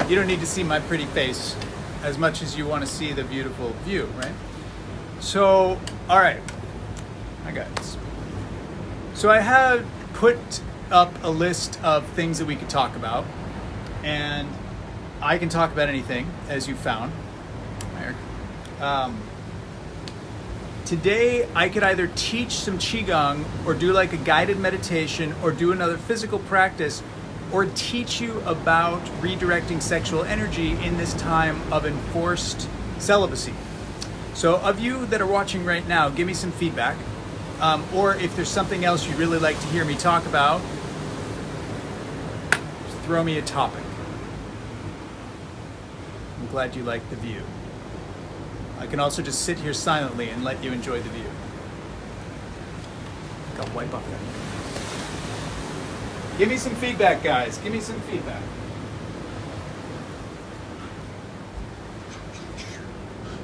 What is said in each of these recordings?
you don't need to see my pretty face as much as you want to see the beautiful view, right? So, all right, I got this. So I have put up a list of things that we could talk about, and I can talk about anything, as you found, Eric. Today, I could either teach some Qigong or do like a guided meditation or do another physical practice or teach you about redirecting sexual energy in this time of enforced celibacy. So of you that are watching right now, give me some feedback. Or if there's something else you'd really like to hear me talk about, just throw me a topic. I'm glad you like the view. I can also just sit here silently and let you enjoy the view. I'll wipe off that. Give me some feedback, guys. Give me some feedback.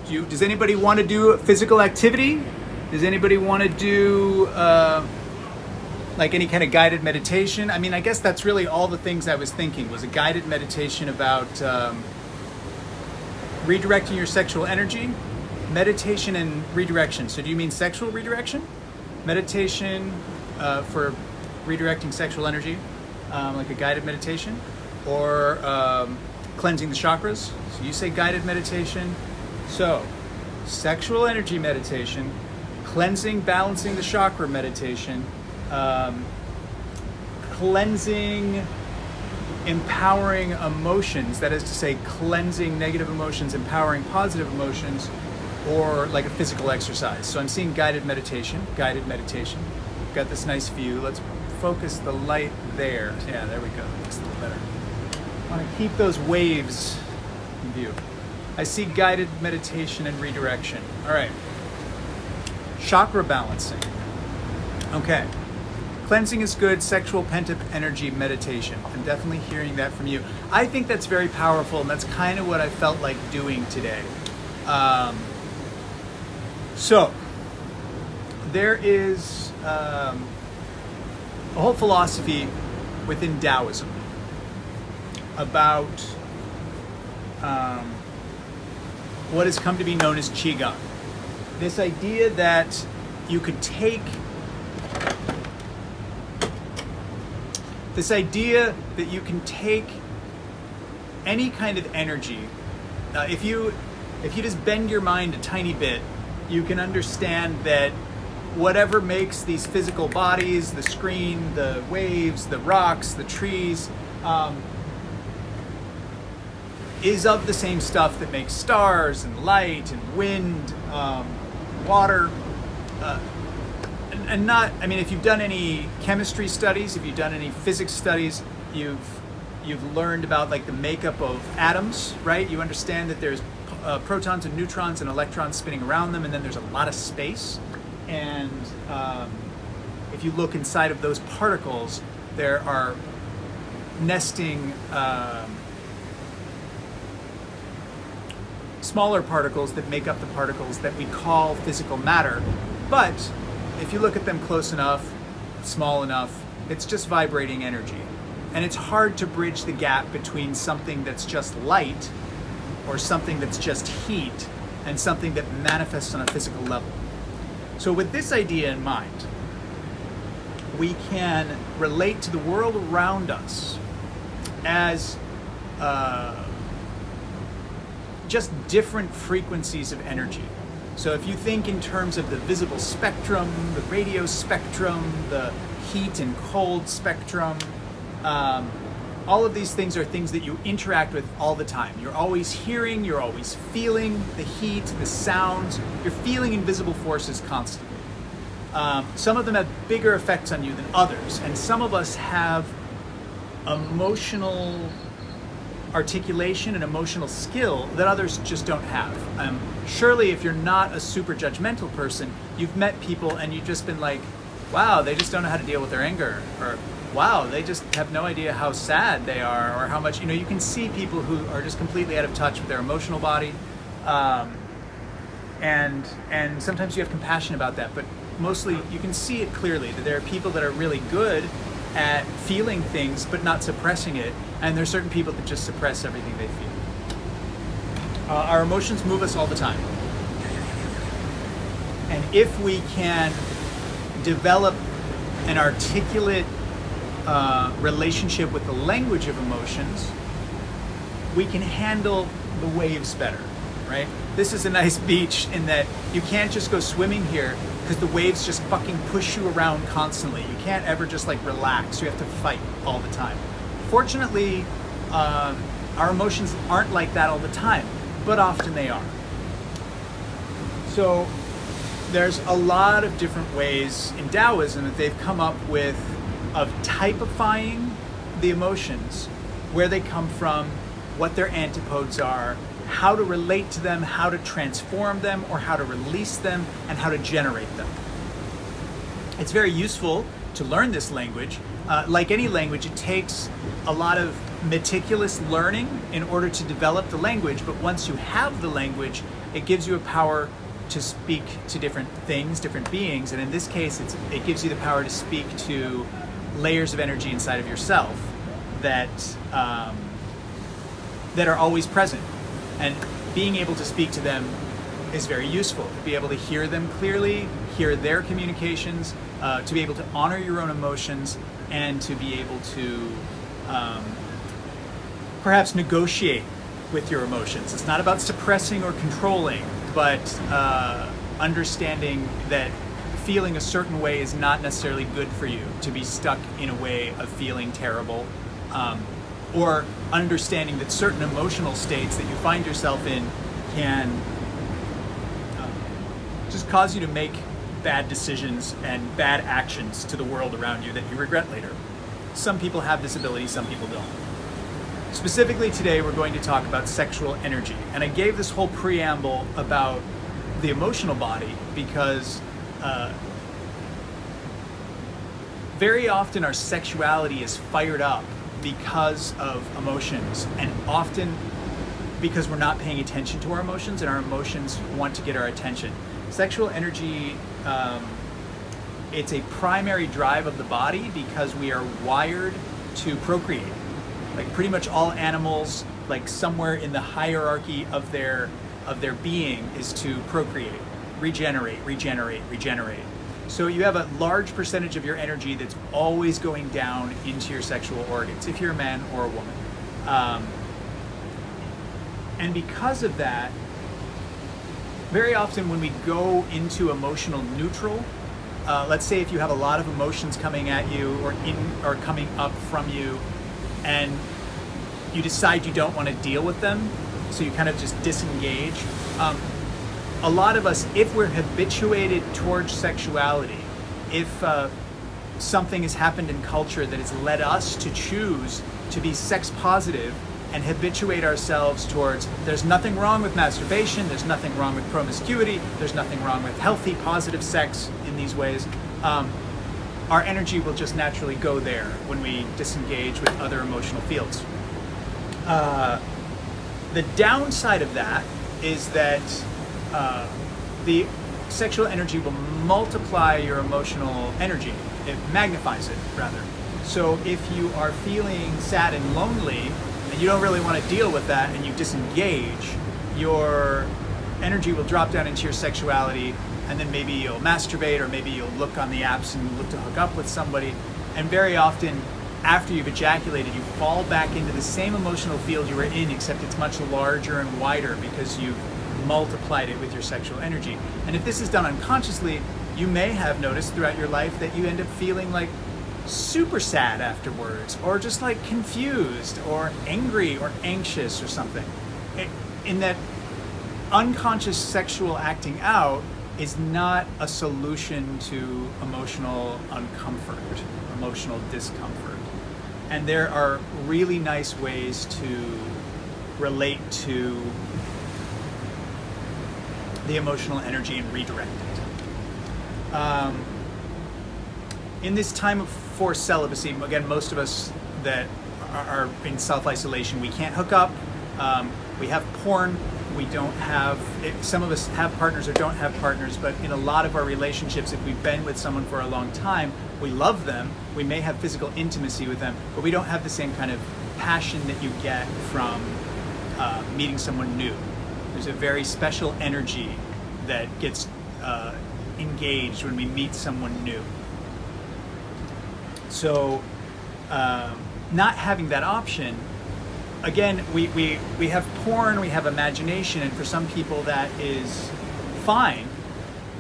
Does anybody want to do physical activity? Does anybody want to do like any kind of guided meditation? I mean, I guess that's really all the things I was thinking, was a guided meditation about redirecting your sexual energy, meditation and redirection. So do you mean sexual redirection? Meditation for redirecting sexual energy, like a guided meditation, or cleansing the chakras. So you say guided meditation. So sexual energy meditation, cleansing, balancing the chakra meditation, cleansing, empowering emotions, that is to say cleansing negative emotions, empowering positive emotions, or like a physical exercise. So I'm seeing guided meditation. Got this nice view. Let's focus the light there. Yeah, there we go. Looks a little better. I want to keep those waves in view. I see guided meditation and redirection. All right. Chakra balancing. Okay. Cleansing is good. Sexual pent-up energy meditation. I'm definitely hearing that from you. I think that's very powerful, and that's kind of what I felt like doing today. So, there is a whole philosophy within Taoism about what has come to be known as Qigong. This idea that you could take any kind of energy. If you just bend your mind a tiny bit, you can understand that whatever makes these physical bodies, the screen, the waves, the rocks, the trees, is of the same stuff that makes stars and light and wind, water, and not, I mean, if you've done any chemistry studies, if you've done any physics studies, you've learned about like the makeup of atoms, right? You understand that there's protons and neutrons and electrons spinning around them, and then there's a lot of space. And if you look inside of those particles, there are nesting smaller particles that make up the particles that we call physical matter. But if you look at them close enough, small enough, it's just vibrating energy. And it's hard to bridge the gap between something that's just light or something that's just heat and something that manifests on a physical level. So with this idea in mind, we can relate to the world around us as just different frequencies of energy. So if you think in terms of the visible spectrum, the radio spectrum, the heat and cold spectrum, all of these things are things that you interact with all the time. You're always hearing, you're always feeling the heat, the sounds. You're feeling invisible forces constantly. Some of them have bigger effects on you than others, and some of us have emotional articulation and emotional skill that others just don't have. Surely if you're not a super judgmental person, you've met people and you've just been like, wow, they just don't know how to deal with their anger, or wow, they just have no idea how sad they are, or how much, you can see people who are just completely out of touch with their emotional body. And sometimes you have compassion about that, but mostly you can see it clearly that there are people that are really good at feeling things but not suppressing it, and there's certain people that just suppress everything they feel. Our emotions move us all the time. And if we can develop an articulate relationship with the language of emotions, we can handle the waves better, right? This is a nice beach in that you can't just go swimming here because the waves just fucking push you around constantly. You can't ever just like relax. You have to fight all the time. Fortunately, our emotions aren't like that all the time, but often they are. So there's a lot of different ways in Taoism that they've come up with of typifying the emotions, where they come from, what their antipodes are, how to relate to them, how to transform them, or how to release them, and how to generate them. It's very useful to learn this language. Like any language, it takes a lot of meticulous learning in order to develop the language, but once you have the language, it gives you a power to speak to different things, different beings, and in this case, it gives you the power to speak to layers of energy inside of yourself that that are always present. And being able to speak to them is very useful. To be able to hear them clearly, hear their communications, to be able to honor your own emotions, and to be able to perhaps negotiate with your emotions. It's not about suppressing or controlling, but understanding that feeling a certain way is not necessarily good for you, to be stuck in a way of feeling terrible, or understanding that certain emotional states that you find yourself in can just cause you to make bad decisions and bad actions to the world around you that you regret later. Some people have this ability, some people don't. Specifically today, we're going to talk about sexual energy. And I gave this whole preamble about the emotional body because very often our sexuality is fired up because of emotions, and often because we're not paying attention to our emotions, and our emotions want to get our attention. Sexual energy, it's a primary drive of the body because we are wired to procreate. Like pretty much all animals, like somewhere in the hierarchy of their being is to procreate, regenerate, regenerate, regenerate. So you have a large percentage of your energy that's always going down into your sexual organs, if you're a man or a woman. And because of that, very often when we go into emotional neutral, let's say if you have a lot of emotions coming at you or coming up from you, and you decide you don't want to deal with them, so you kind of just disengage. A lot of us, if we're habituated towards sexuality, if something has happened in culture that has led us to choose to be sex positive and habituate ourselves towards there's nothing wrong with masturbation, there's nothing wrong with promiscuity, there's nothing wrong with healthy, positive sex in these ways, our energy will just naturally go there when we disengage with other emotional fields. The downside of that is that the sexual energy will multiply your emotional energy. It magnifies it, rather. So if you are feeling sad and lonely, and you don't really want to deal with that, and you disengage, your energy will drop down into your sexuality, and then maybe you'll masturbate, or maybe you'll look on the apps and look to hook up with somebody. And very often, after you've ejaculated, you fall back into the same emotional field you were in, except it's much larger and wider because you've multiplied it with your sexual energy. And if this is done unconsciously, you may have noticed throughout your life that you end up feeling like super sad afterwards, or just like confused or angry or anxious or something. In that unconscious sexual acting out is not a solution to emotional uncomfort, emotional discomfort. And there are really nice ways to relate to the emotional energy and redirect it. In this time of forced celibacy, again, most of us that are in self-isolation, we can't hook up. We have porn we don't have, some of us have partners or don't have partners, but in a lot of our relationships, if we've been with someone for a long time, we love them, we may have physical intimacy with them, but we don't have the same kind of passion that you get from meeting someone new. There's a very special energy that gets engaged when we meet someone new. So not having that option, again, we have porn, we have imagination, and for some people that is fine.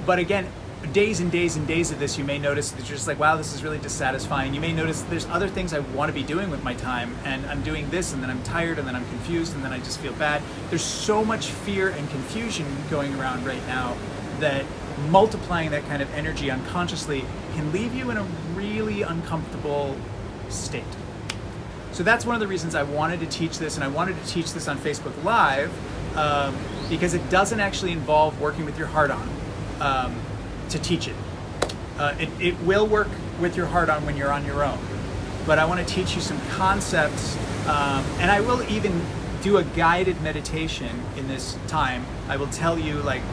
But again, days and days and days of this, you may notice that you're just like, wow, this is really dissatisfying. You may notice there's other things I want to be doing with my time, and I'm doing this, and then I'm tired, and then I'm confused, and then I just feel bad. There's so much fear and confusion going around right now that multiplying that kind of energy unconsciously can leave you in a really uncomfortable state. So that's one of the reasons I wanted to teach this, and I wanted to teach this on Facebook Live, because it doesn't actually involve working with your heart on to teach it. It will work with your heart on when you're on your own, but I want to teach you some concepts, and I will even do a guided meditation in this time. I will tell you, like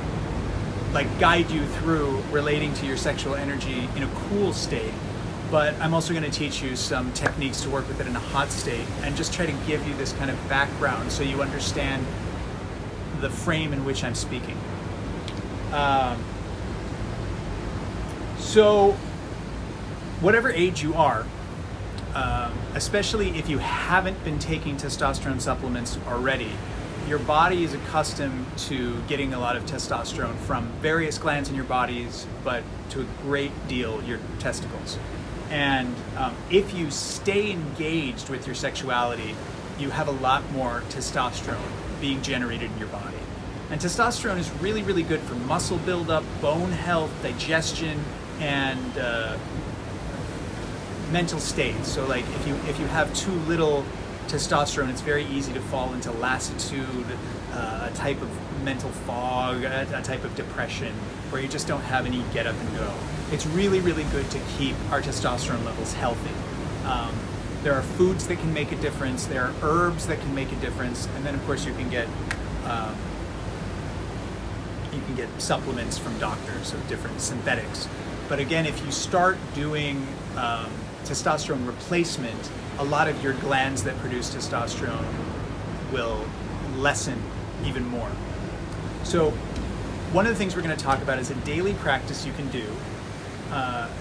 guide you through relating to your sexual energy in a cool state. But I'm also going to teach you some techniques to work with it in a hot state, and just try to give you this kind of background so you understand the frame in which I'm speaking. So whatever age you are, especially if you haven't been taking testosterone supplements already, your body is accustomed to getting a lot of testosterone from various glands in your bodies, but to a great deal your testicles. And if you stay engaged with your sexuality, you have a lot more testosterone being generated in your body. And testosterone is really, really good for muscle buildup, bone health, digestion, and mental state. So like if you have too little testosterone, it's very easy to fall into lassitude, a type of mental fog, a type of depression where you just don't have any get up and go. It's really, really good to keep our testosterone levels healthy. There are foods that can make a difference, there are herbs that can make a difference, and then of course you can get supplements from doctors of different synthetics. But again, if you start doing testosterone replacement, a lot of your glands that produce testosterone will lessen even more. So one of the things we're going to talk about is a daily practice you can do.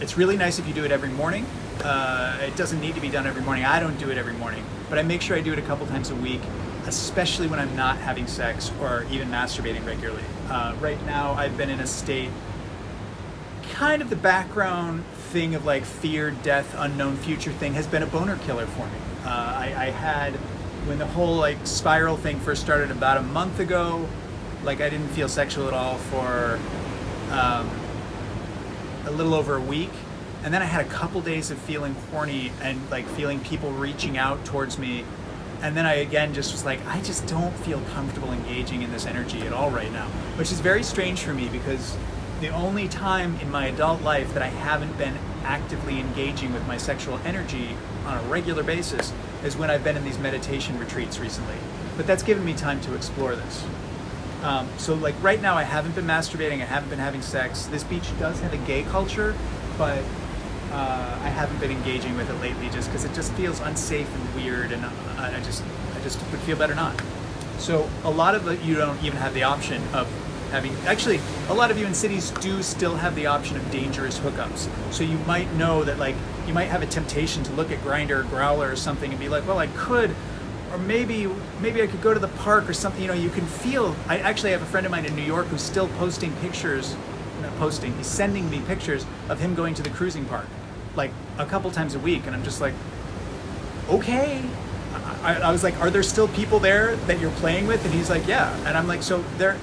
It's really nice if you do it every morning. It doesn't need to be done every morning. I don't do it every morning, but I make sure I do it a couple times a week, especially when I'm not having sex or even masturbating regularly. Right now, I've been in a state, kind of the background thing of like fear, death, unknown future thing has been a boner killer for me. I had, when the whole like spiral thing first started about a month ago, like I didn't feel sexual at all for a little over a week, and then I had a couple days of feeling horny and like feeling people reaching out towards me, and then I again just was like, I just don't feel comfortable engaging in this energy at all right now, which is very strange for me because the only time in my adult life that I haven't been actively engaging with my sexual energy on a regular basis is when I've been in these meditation retreats recently. But that's given me time to explore this. So like right now I haven't been masturbating, I haven't been having sex. This beach does have a gay culture, but I haven't been engaging with it lately just because it just feels unsafe and weird, and I just would feel better not. So a lot of you don't even have the option of having, actually a lot of you in cities do still have the option of dangerous hookups. So you might know that like you might have a temptation to look at Grindr or Growler or something and be like, well, I could, or maybe I could go to the park or something. You know, you can feel, I actually have a friend of mine in New York who's still posting pictures, not posting, he's sending me pictures of him going to the cruising park like a couple times a week, and I'm just like, okay. I was like, are there still people there that you're playing with? And he's like, yeah. And I'm like, so there,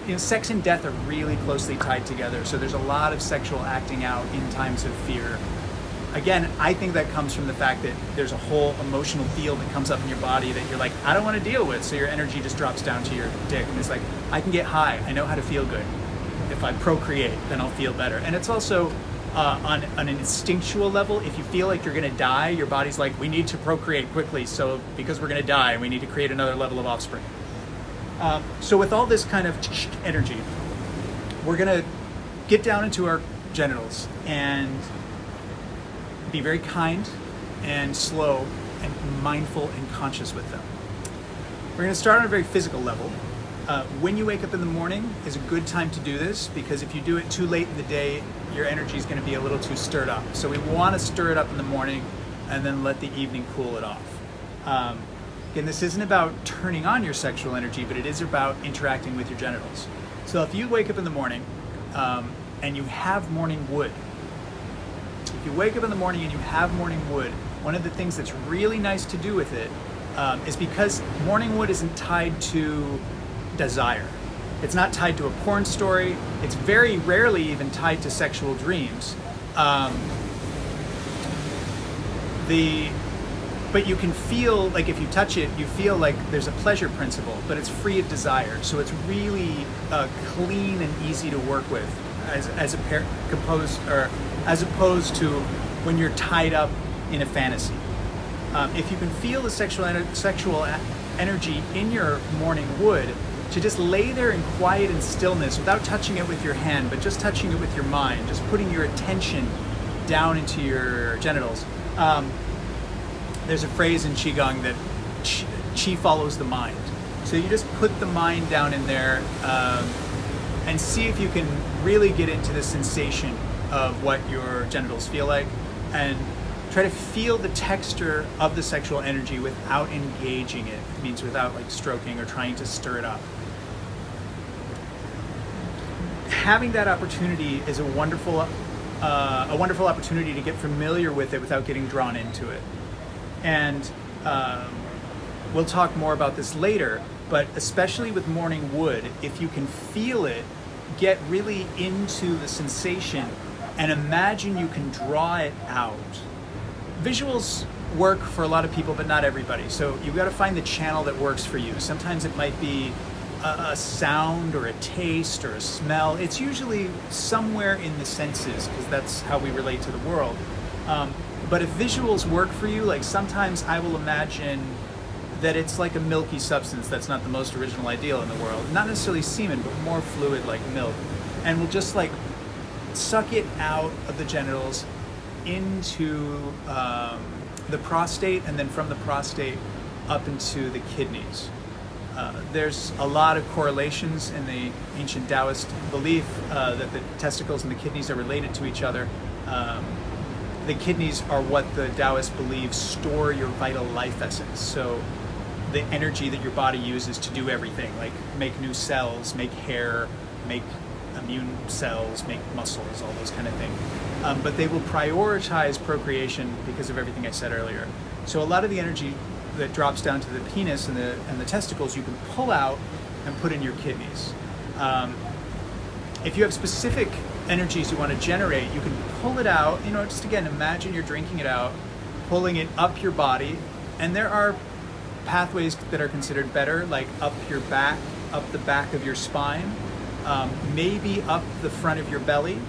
you know, sex and death are really closely tied together. So there's a lot of sexual acting out in times of fear. Again, I think that comes from the fact that there's a whole emotional field that comes up in your body that you're like, I don't want to deal with. So your energy just drops down to your dick, and it's like, I can get high. I know how to feel good. If I procreate, then I'll feel better. And it's also on an instinctual level, if you feel like you're going to die, your body's like, we need to procreate quickly. So because we're going to die, we need to create another level of offspring. So with all this kind of energy, we're going to get down into our genitals and be very kind and slow and mindful and conscious with them. We're going to start on a very physical level. When you wake up in the morning is a good time to do this, because if you do it too late in the day, your energy is going to be a little too stirred up. So we want to stir it up in the morning and then let the evening cool it off. Again, this isn't about turning on your sexual energy, but it is about interacting with your genitals. So if you wake up in the morning and you have morning wood, if you wake up in the morning and you have morning wood, one of the things that's really nice to do with it is because morning wood isn't tied to desire. It's not tied to a porn story. It's very rarely even tied to sexual dreams. But you can feel, like if you touch it, you feel like there's a pleasure principle, but it's free of desire. So it's really clean and easy to work with, as opposed to when you're tied up in a fantasy. If you can feel the sexual energy in your morning wood, to just lay there in quiet and stillness without touching it with your hand, but just touching it with your mind, just putting your attention down into your genitals. There's a phrase in Qigong that Qi follows the mind. So you just put the mind down in there and see if you can really get into the sensation of what your genitals feel like, and try to feel the texture of the sexual energy without engaging it. It means without like stroking or trying to stir it up. Having that opportunity is a wonderful opportunity to get familiar with it without getting drawn into it. And we'll talk more about this later, but especially with morning wood, if you can feel it, get really into the sensation and imagine you can draw it out. Visuals work for a lot of people, but not everybody. So you've got to find the channel that works for you. Sometimes it might be a sound or a taste or a smell. It's usually somewhere in the senses, because that's how we relate to the world. But if visuals work for you, like sometimes I will imagine that it's like a milky substance that's not the most original ideal in the world. Not necessarily semen, but more fluid like milk. And we'll just like suck it out of the genitals into the prostate, and then from the prostate up into the kidneys. There's a lot of correlations in the ancient Taoist belief that the testicles and the kidneys are related to each other. The kidneys are what the Taoists believe store your vital life essence. So the energy that your body uses to do everything, like make new cells, make hair, make immune cells, make muscles, all those kind of things. But they will prioritize procreation because of everything I said earlier. So a lot of the energy that drops down to the penis and the testicles, you can pull out and put in your kidneys. If you have specific energies you want to generate, you can pull it out, just again, imagine you're drinking it out, pulling it up your body. And there are pathways that are considered better, like up your back, up the back of your spine, maybe up the front of your belly,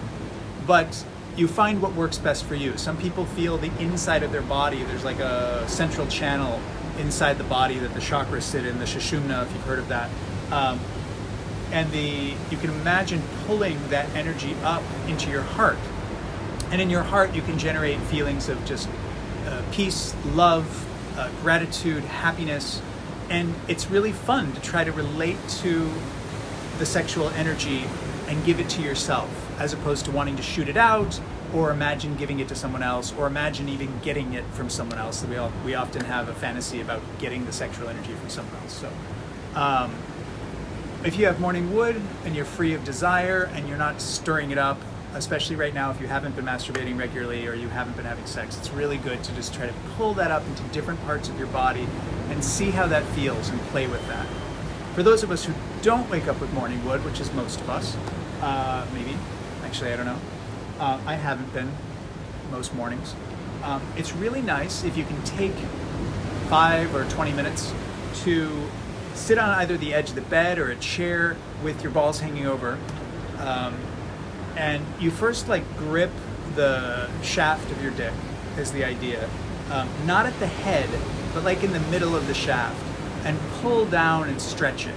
but you find what works best for you. Some people feel the inside of their body, there's like a central channel inside the body that the chakras sit in, the Sushumna, if you've heard of that. And you can imagine pulling that energy up into your heart. And in your heart, you can generate feelings of just peace, love, gratitude, happiness. And it's really fun to try to relate to the sexual energy and give it to yourself, as opposed to wanting to shoot it out, or imagine giving it to someone else, or imagine even getting it from someone else. We often have a fantasy about getting the sexual energy from someone else. So if you have morning wood and you're free of desire and you're not stirring it up, especially right now if you haven't been masturbating regularly or you haven't been having sex, it's really good to just try to pull that up into different parts of your body and see how that feels and play with that. For those of us who don't wake up with morning wood, which is most of us, maybe, actually I don't know, I haven't been most mornings. It's really nice if you can take 5 or 20 minutes to sit on either the edge of the bed or a chair with your balls hanging over, and you first like grip the shaft of your dick is the idea, not at the head, but like in the middle of the shaft, and pull down and stretch it.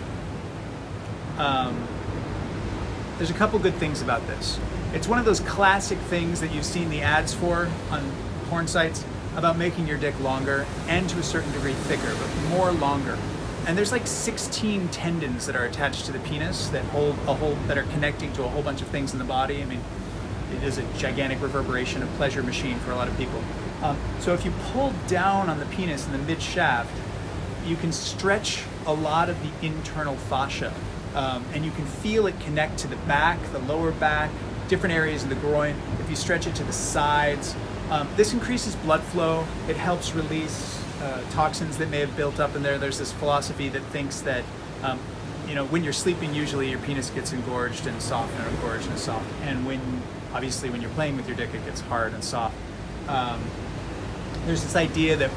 there's a couple good things about this. It's one of those classic things that you've seen the ads for on porn sites about making your dick longer and to a certain degree thicker, but more longer. And there's like 16 tendons that are attached to the penis that that are connecting to a whole bunch of things in the body. I mean, it is a gigantic reverberation, a pleasure machine for a lot of people. So if you pull down on the penis in the mid shaft, you can stretch a lot of the internal fascia, and you can feel it connect to the back, the lower back, different areas of the groin. If you stretch it to the sides, this increases blood flow. It helps release toxins that may have built up in there. There's this philosophy that thinks that when you're sleeping, usually your penis gets engorged and soft, and engorged and soft. And when you're playing with your dick, it gets hard and soft. There's this idea that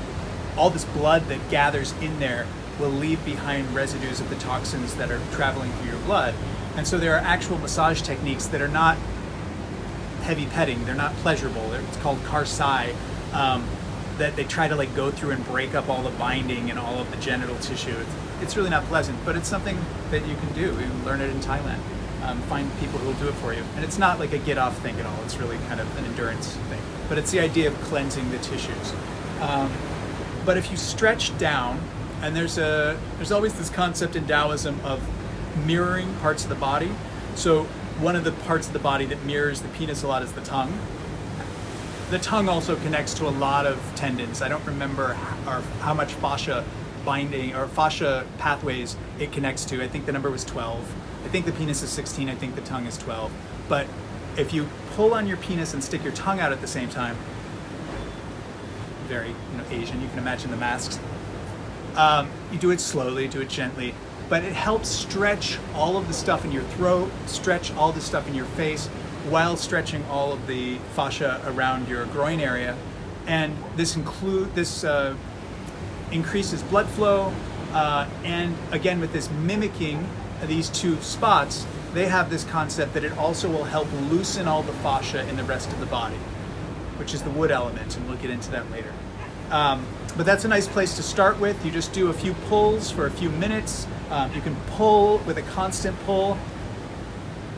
all this blood that gathers in there will leave behind residues of the toxins that are traveling through your blood. And so there are actual massage techniques that are not heavy petting, they're not pleasurable. It's called karsai, that they try to like go through and break up all the binding and all of the genital tissue. It's really not pleasant, but it's something that you can do. You can learn it in Thailand. Find people who will do it for you. And it's not like a get off thing at all. It's really kind of an endurance thing. But it's the idea of cleansing the tissues. But if you stretch down, and there's always this concept in Taoism of mirroring parts of the body. So one of the parts of the body that mirrors the penis a lot is the tongue. The tongue also connects to a lot of tendons. I don't remember how much fascia binding or fascia pathways it connects to. I think the number was 12. I think the penis is 16. I think the tongue is 12. But if you pull on your penis and stick your tongue out at the same time, very Asian, you can imagine the masks. You do it slowly, do it gently, but it helps stretch all of the stuff in your throat, stretch all the stuff in your face, while stretching all of the fascia around your groin area. And this increases blood flow, and again, with this mimicking these two spots, they have this concept that it also will help loosen all the fascia in the rest of the body, which is the wood element, and we'll get into that later. But that's a nice place to start with. You just do a few pulls for a few minutes. You can pull with a constant pull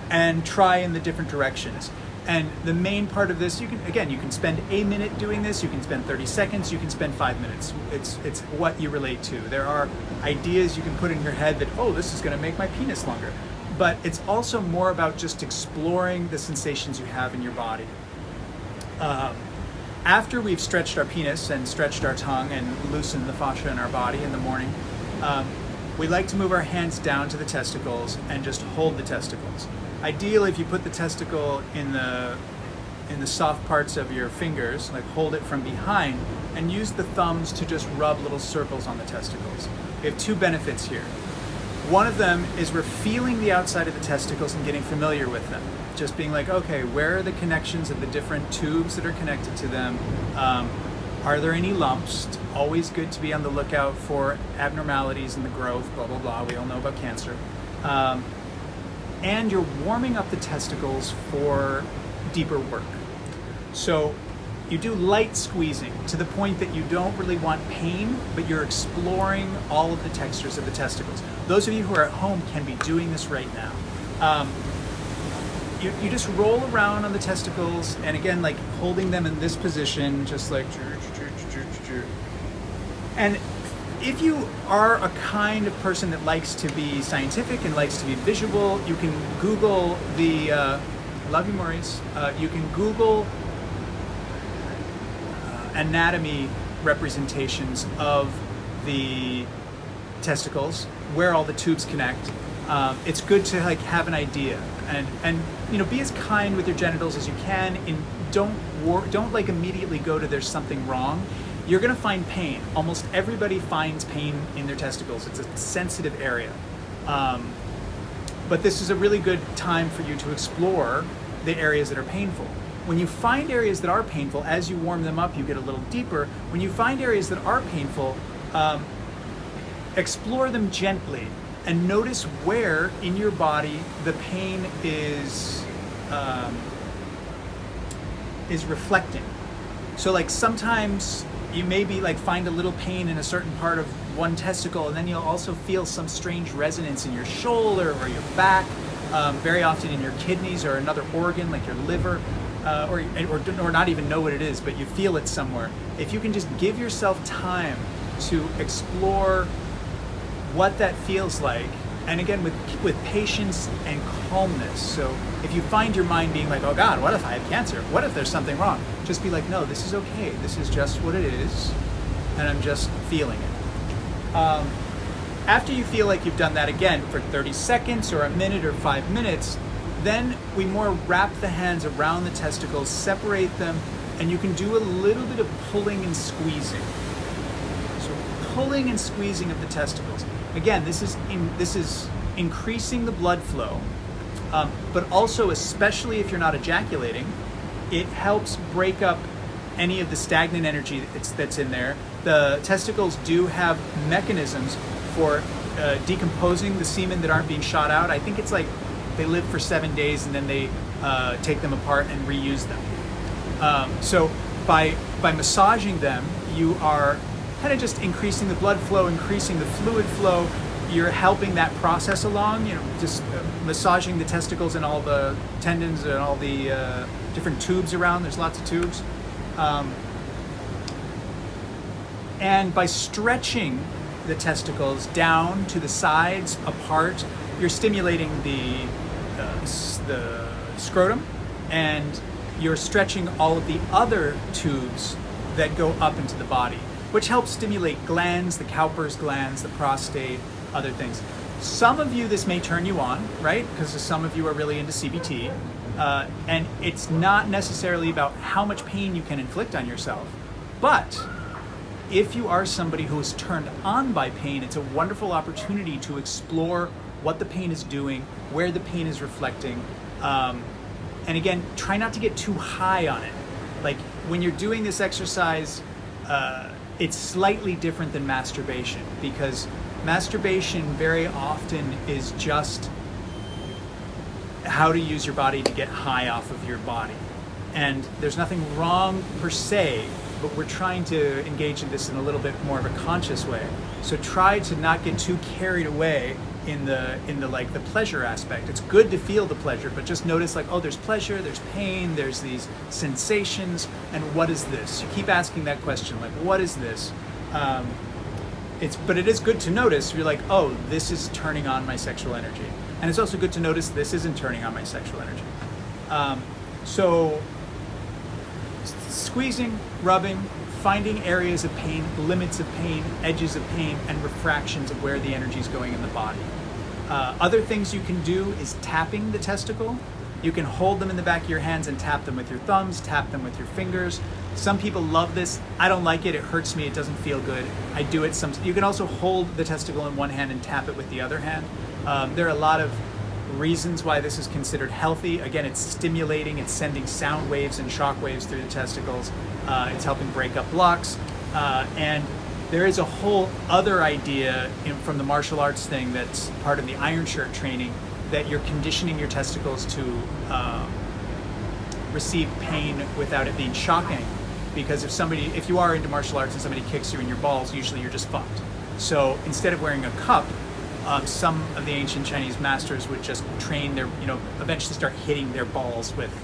and try in the different directions. And the main part of this, you can spend a minute doing this, you can spend 30 seconds, you can spend 5 minutes. It's what you relate to. There are ideas you can put in your head that, oh, this is gonna make my penis longer. But it's also more about just exploring the sensations you have in your body. After we've stretched our penis and stretched our tongue and loosened the fascia in our body in the morning, we like to move our hands down to the testicles and just hold the testicles. Ideally, if you put the testicle in the soft parts of your fingers, like hold it from behind, and use the thumbs to just rub little circles on the testicles. We have two benefits here. One of them is we're feeling the outside of the testicles and getting familiar with them. Just being like, okay, where are the connections of the different tubes that are connected to them? Are there any lumps? It's always good to be on the lookout for abnormalities in the growth, blah, blah, blah. We all know about cancer. And you're warming up the testicles for deeper work. So you do light squeezing to the point that you don't really want pain, but you're exploring all of the textures of the testicles. Those of you who are at home can be doing this right now. You just roll around on the testicles, and again, like holding them in this position, just like, and if you are a kind of person that likes to be scientific and likes to be visual, you can Google I love you, Maurice. You can Google anatomy representations of the testicles, where all the tubes connect. It's good to like have an idea, and be as kind with your genitals as you can. And don't like immediately go to there's something wrong. You're gonna find pain. Almost everybody finds pain in their testicles. It's a sensitive area. But this is a really good time for you to explore the areas that are painful. When you find areas that are painful, as you warm them up, you get a little deeper. When you find areas that are painful, explore them gently and notice where in your body the pain is reflecting. So like sometimes you maybe like find a little pain in a certain part of one testicle, and then you'll also feel some strange resonance in your shoulder or your back, very often in your kidneys or another organ like your liver, or not even know what it is, but you feel it somewhere. If you can just give yourself time to explore what that feels like, and again with patience and calmness. So if you find your mind being like, oh God, what if I have cancer? What if there's something wrong? Just be like, no, this is okay. This is just what it is, and I'm just feeling it. After you feel like you've done that again for 30 seconds or a minute or 5 minutes, then we more wrap the hands around the testicles, separate them, and you can do a little bit of pulling and squeezing. So pulling and squeezing of the testicles. Again, this is increasing the blood flow, but also, especially if you're not ejaculating, it helps break up any of the stagnant energy that's in there. The testicles do have mechanisms for decomposing the semen that aren't being shot out. I think it's like they live for 7 days and then they take them apart and reuse them. So by massaging them, you are kind of just increasing the blood flow, increasing the fluid flow. You're helping that process along, just massaging the testicles and all the tendons and all the different tubes around. There's lots of tubes. And by stretching the testicles down to the sides, apart, you're stimulating the scrotum, and you're stretching all of the other tubes that go up into the body, which helps stimulate glands, the Cowper's glands, the prostate, other things. Some of you, this may turn you on, right? Because some of you are really into CBT, and it's not necessarily about how much pain you can inflict on yourself, but if you are somebody who is turned on by pain, it's a wonderful opportunity to explore what the pain is doing, where the pain is reflecting, and again, try not to get too high on it. Like when you're doing this exercise, it's slightly different than masturbation, because masturbation very often is just how to use your body to get high off of your body. And there's nothing wrong per se, but we're trying to engage in this in a little bit more of a conscious way. So try to not get too carried away in the like the pleasure aspect. It's good to feel the pleasure, but just notice like, oh, there's pleasure, there's pain, there's these sensations, and what is this? You keep asking that question, like, what is this? But it is good to notice. You're like, oh, this is turning on my sexual energy, and it's also good to notice this isn't turning on my sexual energy. So squeezing, rubbing, finding areas of pain, limits of pain, edges of pain, and refractions of where the energy is going in the body. Other things you can do is tapping the testicle. You can hold them in the back of your hands and tap them with your thumbs, tap them with your fingers. Some people love this. I don't like it. It hurts me. It doesn't feel good. I do it some. You can also hold the testicle in one hand and tap it with the other hand. There are a lot of reasons why this is considered healthy. Again, it's stimulating, it's sending sound waves and shock waves through the testicles. It's helping break up blocks. And there is a whole other idea from the martial arts thing that's part of the Iron Shirt training, that you're conditioning your testicles to receive pain without it being shocking. Because if you are into martial arts and somebody kicks you in your balls, usually you're just fucked. So instead of wearing a cup, some of the ancient Chinese masters would just train their, eventually start hitting their balls with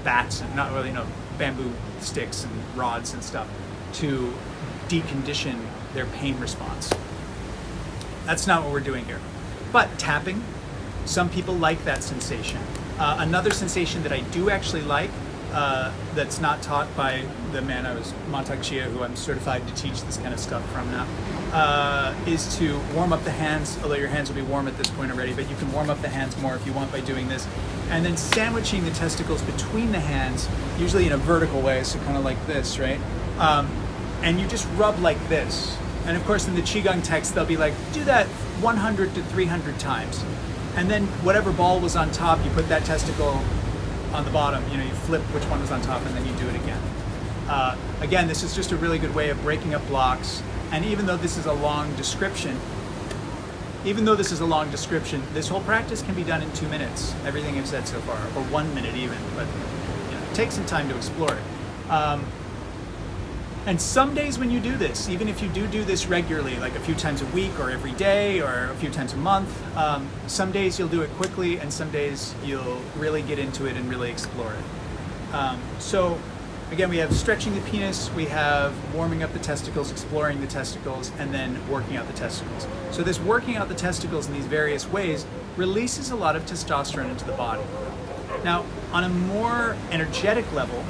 bats and not really, bamboo sticks and rods and stuff to decondition their pain response. That's not what we're doing here. But tapping, some people like that sensation. Another sensation that I do actually like, that's not taught by the man Mantak Chia, who I'm certified to teach this kind of stuff from now, is to warm up the hands, although your hands will be warm at this point already, but you can warm up the hands more if you want by doing this. And then sandwiching the testicles between the hands, usually in a vertical way, so kind of like this, right? And you just rub like this. And of course in the Qigong text, they'll be like, do that 100 to 300 times. And then whatever ball was on top, you put that testicle on the bottom, you flip which one was on top, and then you do it again. Again, this is just a really good way of breaking up blocks. And even though this is a long description, this whole practice can be done in 2 minutes, everything I've said so far, or 1 minute even, but take some time to explore it. And some days when you do this, even if you do this regularly, like a few times a week or every day or a few times a month, some days you'll do it quickly and some days you'll really get into it and really explore it. So again, we have stretching the penis, we have warming up the testicles, exploring the testicles, and then working out the testicles. So this working out the testicles in these various ways releases a lot of testosterone into the body. Now, on a more energetic level,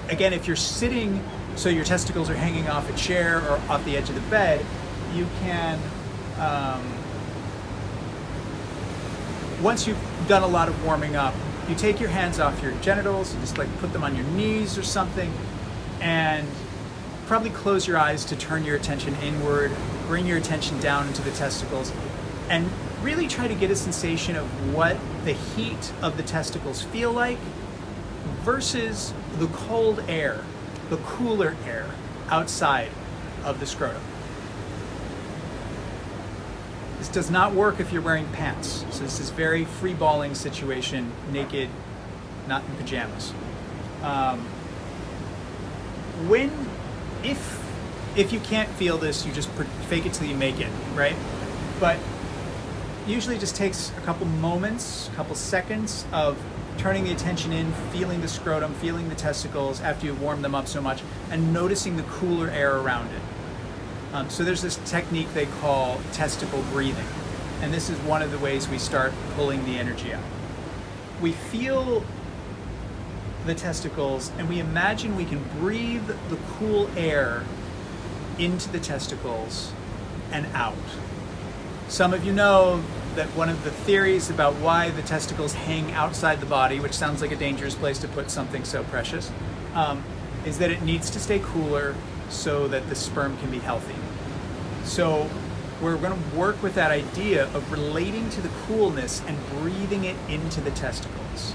again, if you're sitting, so your testicles are hanging off a chair or off the edge of the bed, you can, once you've done a lot of warming up, you take your hands off your genitals, you just like put them on your knees or something, and probably close your eyes to turn your attention inward, bring your attention down into the testicles, and really try to get a sensation of what the heat of the testicles feel like versus the cold air, the cooler air outside of the scrotum. This does not work if you're wearing pants. So this is very free-balling situation, naked, not in pajamas. If you can't feel this, you just fake it till you make it, right? But usually it just takes a couple moments, a couple seconds of turning the attention in, feeling the scrotum, feeling the testicles after you warm them up so much, and noticing the cooler air around it. So there's this technique they call testicle breathing, and this is one of the ways we start pulling the energy out. We feel the testicles and we imagine we can breathe the cool air into the testicles and out. Some of you know that one of the theories about why the testicles hang outside the body, which sounds like a dangerous place to put something so precious, is that it needs to stay cooler so that the sperm can be healthy. So we're going to work with that idea of relating to the coolness and breathing it into the testicles.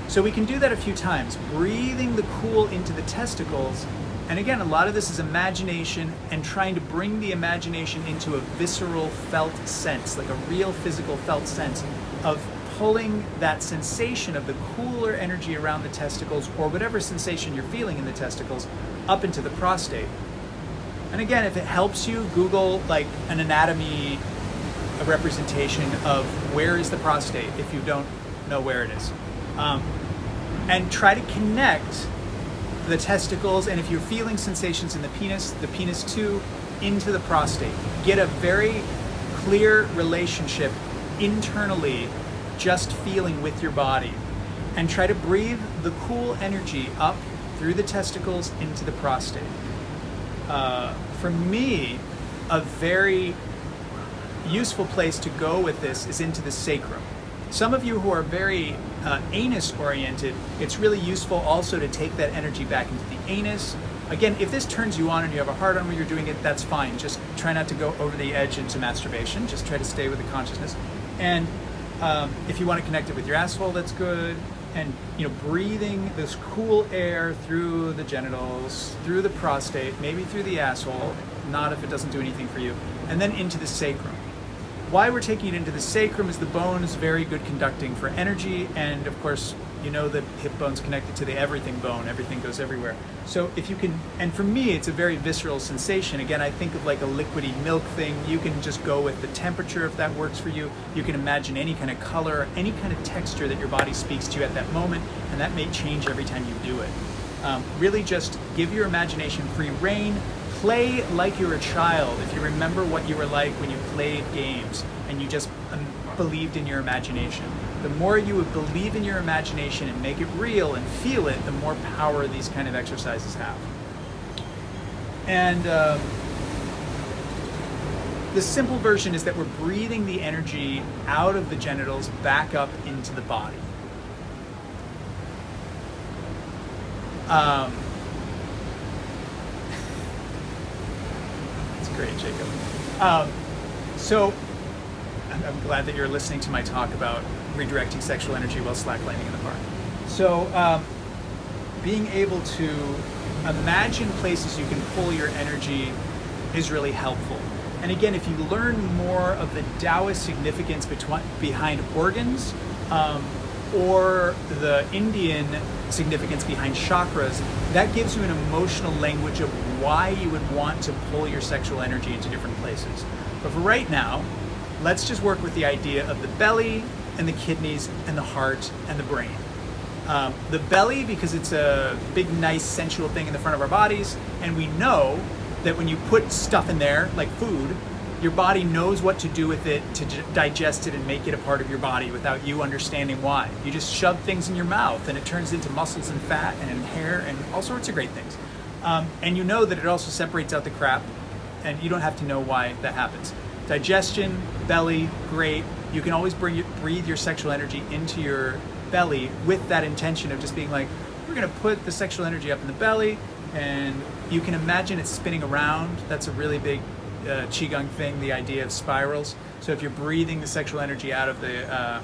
So we can do that a few times, breathing the cool into the testicles. And again, a lot of this is imagination and trying to bring the imagination into a visceral felt sense, like a real physical felt sense of pulling that sensation of the cooler energy around the testicles, or whatever sensation you're feeling in the testicles, up into the prostate. And again, if it helps you, Google like an anatomy, a representation of where is the prostate if you don't know where it is. And try to connect the testicles, and if you're feeling sensations in the penis too, into the prostate. Get a very clear relationship internally, just feeling with your body. And try to breathe the cool energy up through the testicles into the prostate. For me, a very useful place to go with this is into the sacrum. Some of you who are very anus oriented, it's really useful also to take that energy back into the anus. Again, if this turns you on and you have a hard on when you're doing it, that's fine. Just try not to go over the edge into masturbation. Just try to stay with the consciousness. And if you want to connect it with your asshole, that's good. And breathing this cool air through the genitals, through the prostate, maybe through the asshole, not if it doesn't do anything for you, and then into the sacrum. Why we're taking it into the sacrum is the bone is very good conducting for energy, and of course, the hip bone's connected to the everything bone. Everything goes everywhere. So if you can, and for me, it's a very visceral sensation. Again, I think of like a liquidy milk thing. You can just go with the temperature if that works for you. You can imagine any kind of color, any kind of texture that your body speaks to you at that moment, and that may change every time you do it. Really just give your imagination free rein. Play like you're a child. If you remember what you were like when you played games and you just believed in your imagination. The more you would believe in your imagination and make it real and feel it, the more power these kind of exercises have. And the simple version is that we're breathing the energy out of the genitals back up into the body. That's great, Jacob. So I'm glad that you're listening to my talk about redirecting sexual energy while slacklining in the park. So being able to imagine places you can pull your energy is really helpful. And again, if you learn more of the Taoist significance behind organs, or the Indian significance behind chakras, that gives you an emotional language of why you would want to pull your sexual energy into different places. But for right now, let's just work with the idea of the belly and the kidneys and the heart and the brain. The belly, because it's a big, nice, sensual thing in the front of our bodies, and we know that when you put stuff in there, like food, your body knows what to do with it to digest it and make it a part of your body without you understanding why. You just shove things in your mouth and it turns into muscles and fat and hair and all sorts of great things. And you know that it also separates out the crap, and you don't have to know why that happens. Digestion, belly, great. You can always breathe your sexual energy into your belly with that intention of just being like, we're gonna put the sexual energy up in the belly, and you can imagine it spinning around. That's a really big Qigong thing, the idea of spirals. So if you're breathing the sexual energy out of the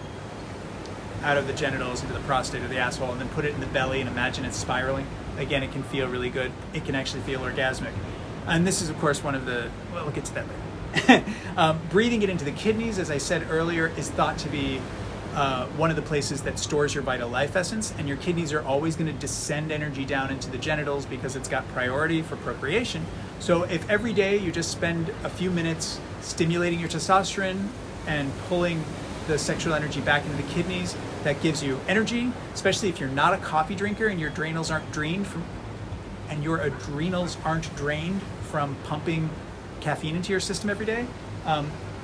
genitals into the prostate or the asshole, and then put it in the belly and imagine it spiraling, again, it can feel really good. It can actually feel orgasmic. And this is, of course, one of the, well, we'll get to that later. Breathing it into the kidneys, as I said earlier, is thought to be one of the places that stores your vital life essence, and your kidneys are always going to descend energy down into the genitals because it's got priority for procreation. So if every day you just spend a few minutes stimulating your testosterone and pulling the sexual energy back into the kidneys, that gives you energy, especially if you're not a coffee drinker and your adrenals aren't drained from pumping caffeine into your system every day.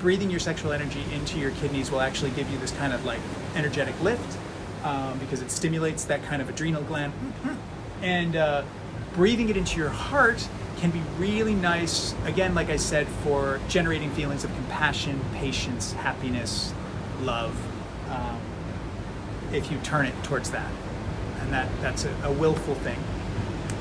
Breathing your sexual energy into your kidneys will actually give you this kind of like energetic lift because it stimulates that kind of adrenal gland. And breathing it into your heart can be really nice, again, like I said, for generating feelings of compassion, patience, happiness, love, if you turn it towards that. And that's a willful thing.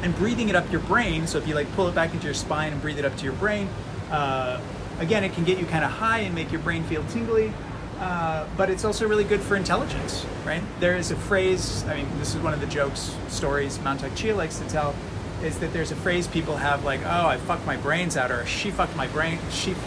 And breathing it up your brain, so if you like pull it back into your spine and breathe it up to your brain, again, it can get you kind of high and make your brain feel tingly, but it's also really good for intelligence, right? There is a phrase, I mean, this is one of the stories Mantak Chia likes to tell, is that there's a phrase people have like, oh, I fucked my brains out, or she fucked my brain,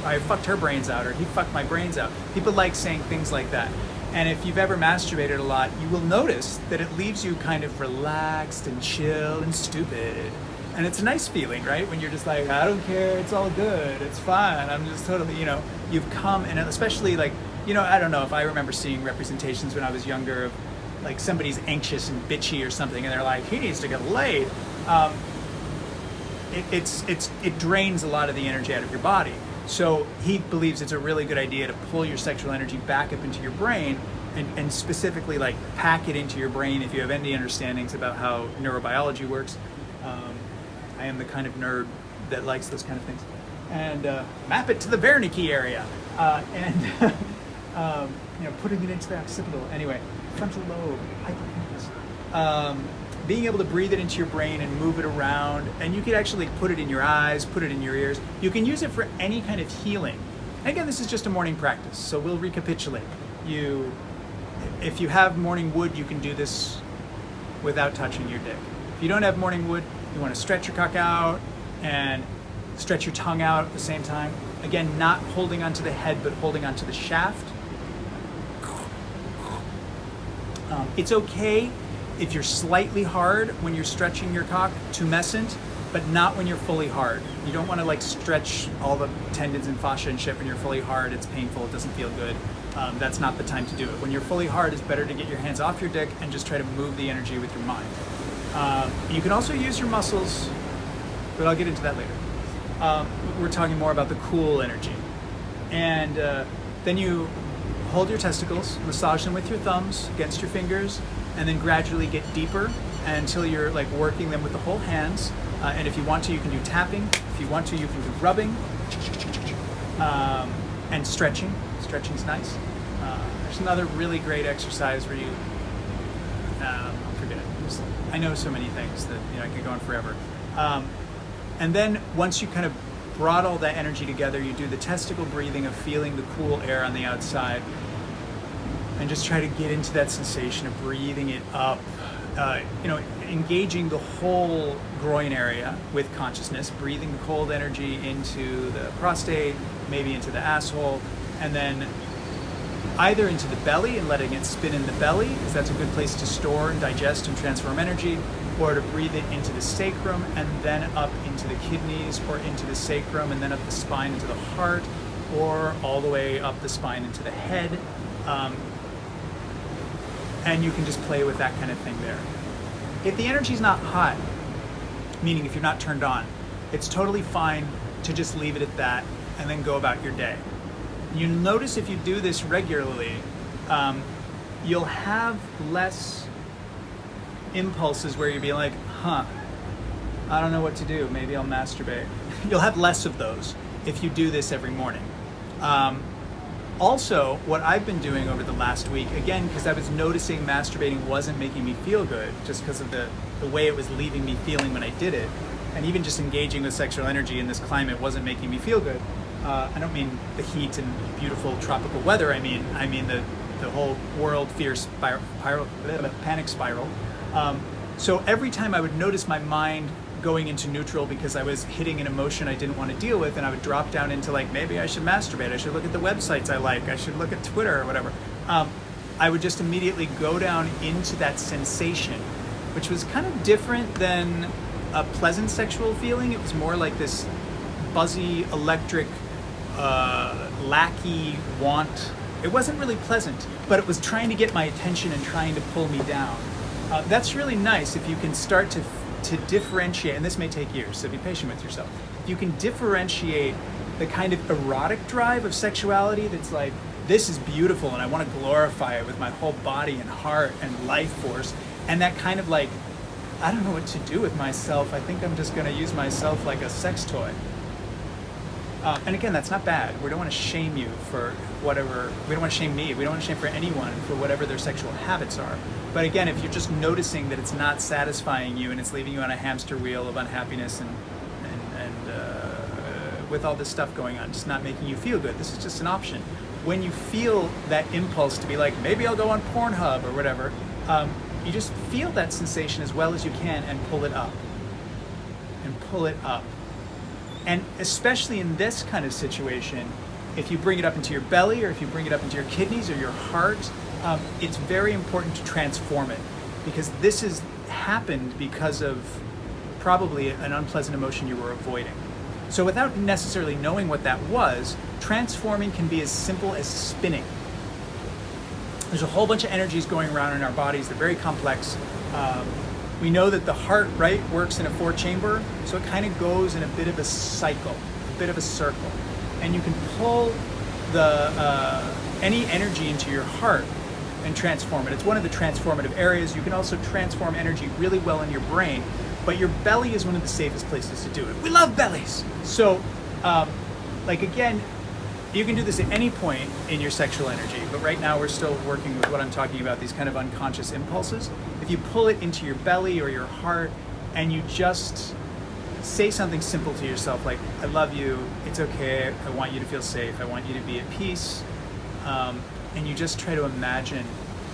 I fucked her brains out, or he fucked my brains out. People like saying things like that. And if you've ever masturbated a lot, you will notice that it leaves you kind of relaxed and chill and stupid. And it's a nice feeling, right? When you're just like, I don't care, it's all good, it's fine, I'm just totally, you've come, and especially like, I don't know if I remember seeing representations when I was younger of like somebody's anxious and bitchy or something, and they're like, he needs to get laid. It drains a lot of the energy out of your body. So he believes it's a really good idea to pull your sexual energy back up into your brain and specifically like pack it into your brain if you have any understandings about how neurobiology works. I am the kind of nerd that likes those kind of things. And map it to the Wernicke area. Putting it into the occipital. Anyway, frontal lobe, hippocampus. Being able to breathe it into your brain and move it around. And you could actually put it in your eyes, put it in your ears. You can use it for any kind of healing. And again, this is just a morning practice, so we'll recapitulate. If you have morning wood, you can do this without touching your dick. If you don't have morning wood, you want to stretch your cock out and stretch your tongue out at the same time. Again, not holding onto the head, but holding onto the shaft. It's okay if you're slightly hard when you're stretching your cock, tumescent, but not when you're fully hard. You don't want to like stretch all the tendons and fascia and shit when you're fully hard. It's painful, it doesn't feel good. That's not the time to do it. When you're fully hard, it's better to get your hands off your dick and just try to move the energy with your mind. You can also use your muscles, but I'll get into that later. We're talking more about the cool energy. And then you hold your testicles, massage them with your thumbs against your fingers, and then gradually get deeper until you're like working them with the whole hands. And if you want to, you can do tapping. If you want to, you can do rubbing and stretching. Stretching's nice. There's another really great exercise where you, I'll forget it. I know so many things that I could go on forever. And then once you kind of brought all that energy together, you do the testicle breathing of feeling the cool air on the outside, and just try to get into that sensation of breathing it up. Engaging the whole groin area with consciousness, breathing the cold energy into the prostate, maybe into the asshole, and then either into the belly and letting it spin in the belly, because that's a good place to store and digest and transform energy, or to breathe it into the sacrum and then up into the kidneys, or into the sacrum and then up the spine into the heart, or all the way up the spine into the head. And you can just play with that kind of thing there. If the energy's not hot, meaning if you're not turned on, it's totally fine to just leave it at that and then go about your day. You'll notice if you do this regularly, you'll have less impulses where you'll be like, I don't know what to do, maybe I'll masturbate. You'll have less of those if you do this every morning. Also, what I've been doing over the last week, again, because I was noticing masturbating wasn't making me feel good, just because of the way it was leaving me feeling when I did it, and even just engaging with sexual energy in this climate wasn't making me feel good. I don't mean the heat and beautiful tropical weather, I mean the whole world fears panic spiral. So every time I would notice my mind going into neutral because I was hitting an emotion I didn't want to deal with, and I would drop down into like, maybe I should masturbate, I should look at the websites I like, I should look at Twitter or whatever. I would just immediately go down into that sensation, which was kind of different than a pleasant sexual feeling. It was more like this buzzy, electric, lackey want. It wasn't really pleasant, but it was trying to get my attention and trying to pull me down. That's really nice if you can start to differentiate, and this may take years, so be patient with yourself. If you can differentiate the kind of erotic drive of sexuality that's like, this is beautiful and I want to glorify it with my whole body and heart and life force, and that kind of like, I don't know what to do with myself, I think I'm just going to use myself like a sex toy. And again, that's not bad. We don't want to shame you for whatever, we don't want to shame me, we don't want to shame for anyone for whatever their sexual habits are. But again, if you're just noticing that it's not satisfying you and it's leaving you on a hamster wheel of unhappiness and with all this stuff going on, just not making you feel good, this is just an option. When you feel that impulse to be like, maybe I'll go on Pornhub or whatever, you just feel that sensation as well as you can and pull it up. And pull it up. And especially in this kind of situation, if you bring it up into your belly or if you bring it up into your kidneys or your heart, it's very important to transform it, because this has happened because of probably an unpleasant emotion you were avoiding. So without necessarily knowing what that was, transforming can be as simple as spinning. There's a whole bunch of energies going around in our bodies. They're very complex. We know that the heart, right, works in a 4-chamber, so it kind of goes in a bit of a cycle, a bit of a circle. And you can pull any energy into your heart and transform it. It's one of the transformative areas. You can also transform energy really well in your brain, but your belly is one of the safest places to do it. We love bellies! So, like again, you can do this at any point in your sexual energy, but right now we're still working with what I'm talking about, these kind of unconscious impulses. If you pull it into your belly or your heart and you just say something simple to yourself like, I love you, it's okay, I want you to feel safe, I want you to be at peace, and you just try to imagine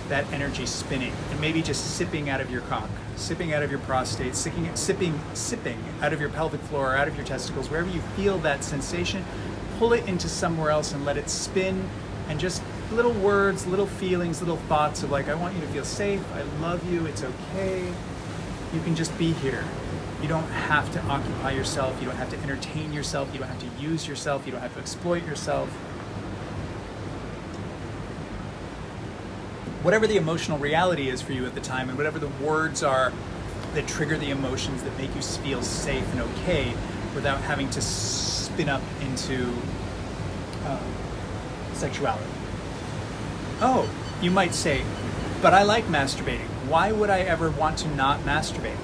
that energy spinning and maybe just sipping out of your cock, sipping out of your prostate, sipping out of your pelvic floor, out of your testicles, wherever you feel that sensation. Pull it into somewhere else and let it spin, and just little words, little feelings, little thoughts of like, I want you to feel safe, I love you, it's okay. You can just be here. You don't have to occupy yourself, you don't have to entertain yourself, you don't have to use yourself, you don't have to exploit yourself. Whatever the emotional reality is for you at the time, and whatever the words are that trigger the emotions that make you feel safe and okay without having to spin up into sexuality. Oh, you might say, but I like masturbating. Why would I ever want to not masturbate?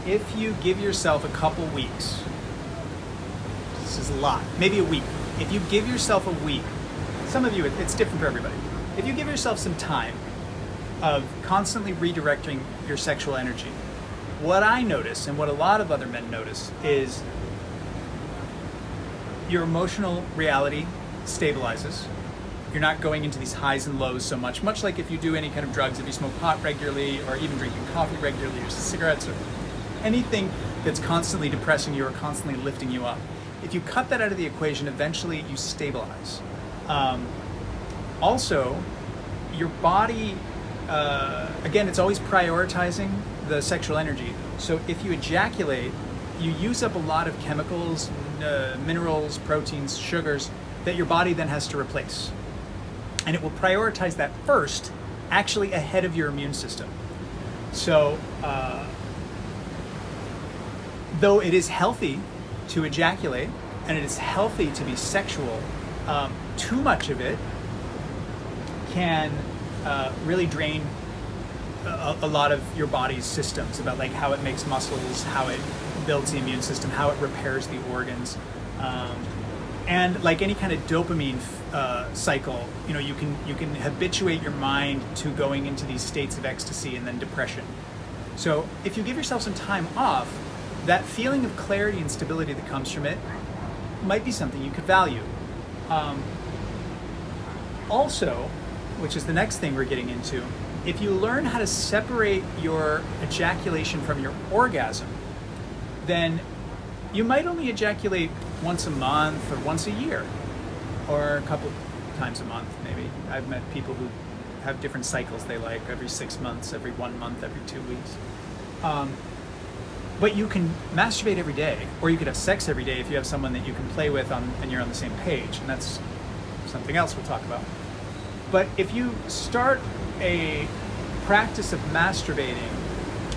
If you give yourself a couple weeks, this is a lot, maybe a week. If you give yourself a week, some of you, it's different for everybody. If you give yourself some time of constantly redirecting your sexual energy, what I notice, and what a lot of other men notice, is your emotional reality stabilizes. You're not going into these highs and lows so much like if you do any kind of drugs, if you smoke pot regularly, or even drinking coffee regularly, or cigarettes, or anything that's constantly depressing you or constantly lifting you up. If you cut that out of the equation, eventually you stabilize. Also, your body, again, it's always prioritizing the sexual energy. So if you ejaculate, you use up a lot of chemicals, minerals, proteins, sugars that your body then has to replace. And it will prioritize that first, actually ahead of your immune system. So, though it is healthy to ejaculate, and it is healthy to be sexual, too much of it can really drain a lot of your body's systems, about like how it makes muscles, how it builds the immune system, how it repairs the organs. And like any kind of dopamine cycle, you can habituate your mind to going into these states of ecstasy and then depression. So if you give yourself some time off, that feeling of clarity and stability that comes from it might be something you could value. Also, which is the next thing we're getting into, if you learn how to separate your ejaculation from your orgasm, then you might only ejaculate once a month or once a year, or a couple times a month maybe. I've met people who have different cycles they like, every 6 months, every 1 month, every 2 weeks. But you can masturbate every day, or you could have sex every day if you have someone that you can play with and you're on the same page, and that's something else we'll talk about. But if you start a practice of masturbating,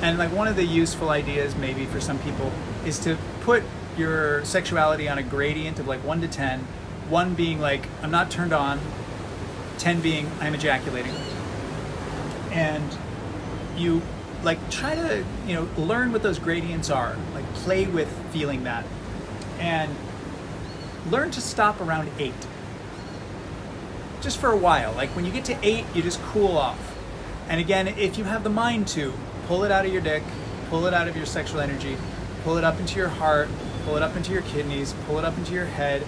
and like one of the useful ideas maybe for some people is to put your sexuality on a gradient of like 1 to 10, 1 being like I'm not turned on, 10 being I'm ejaculating, and you like try to learn what those gradients are, like play with feeling that, and learn to stop around 8 just for a while. Like when you get to 8, you just cool off. And again, if you have the mind to, pull it out of your dick, pull it out of your sexual energy, pull it up into your heart, pull it up into your kidneys, pull it up into your head.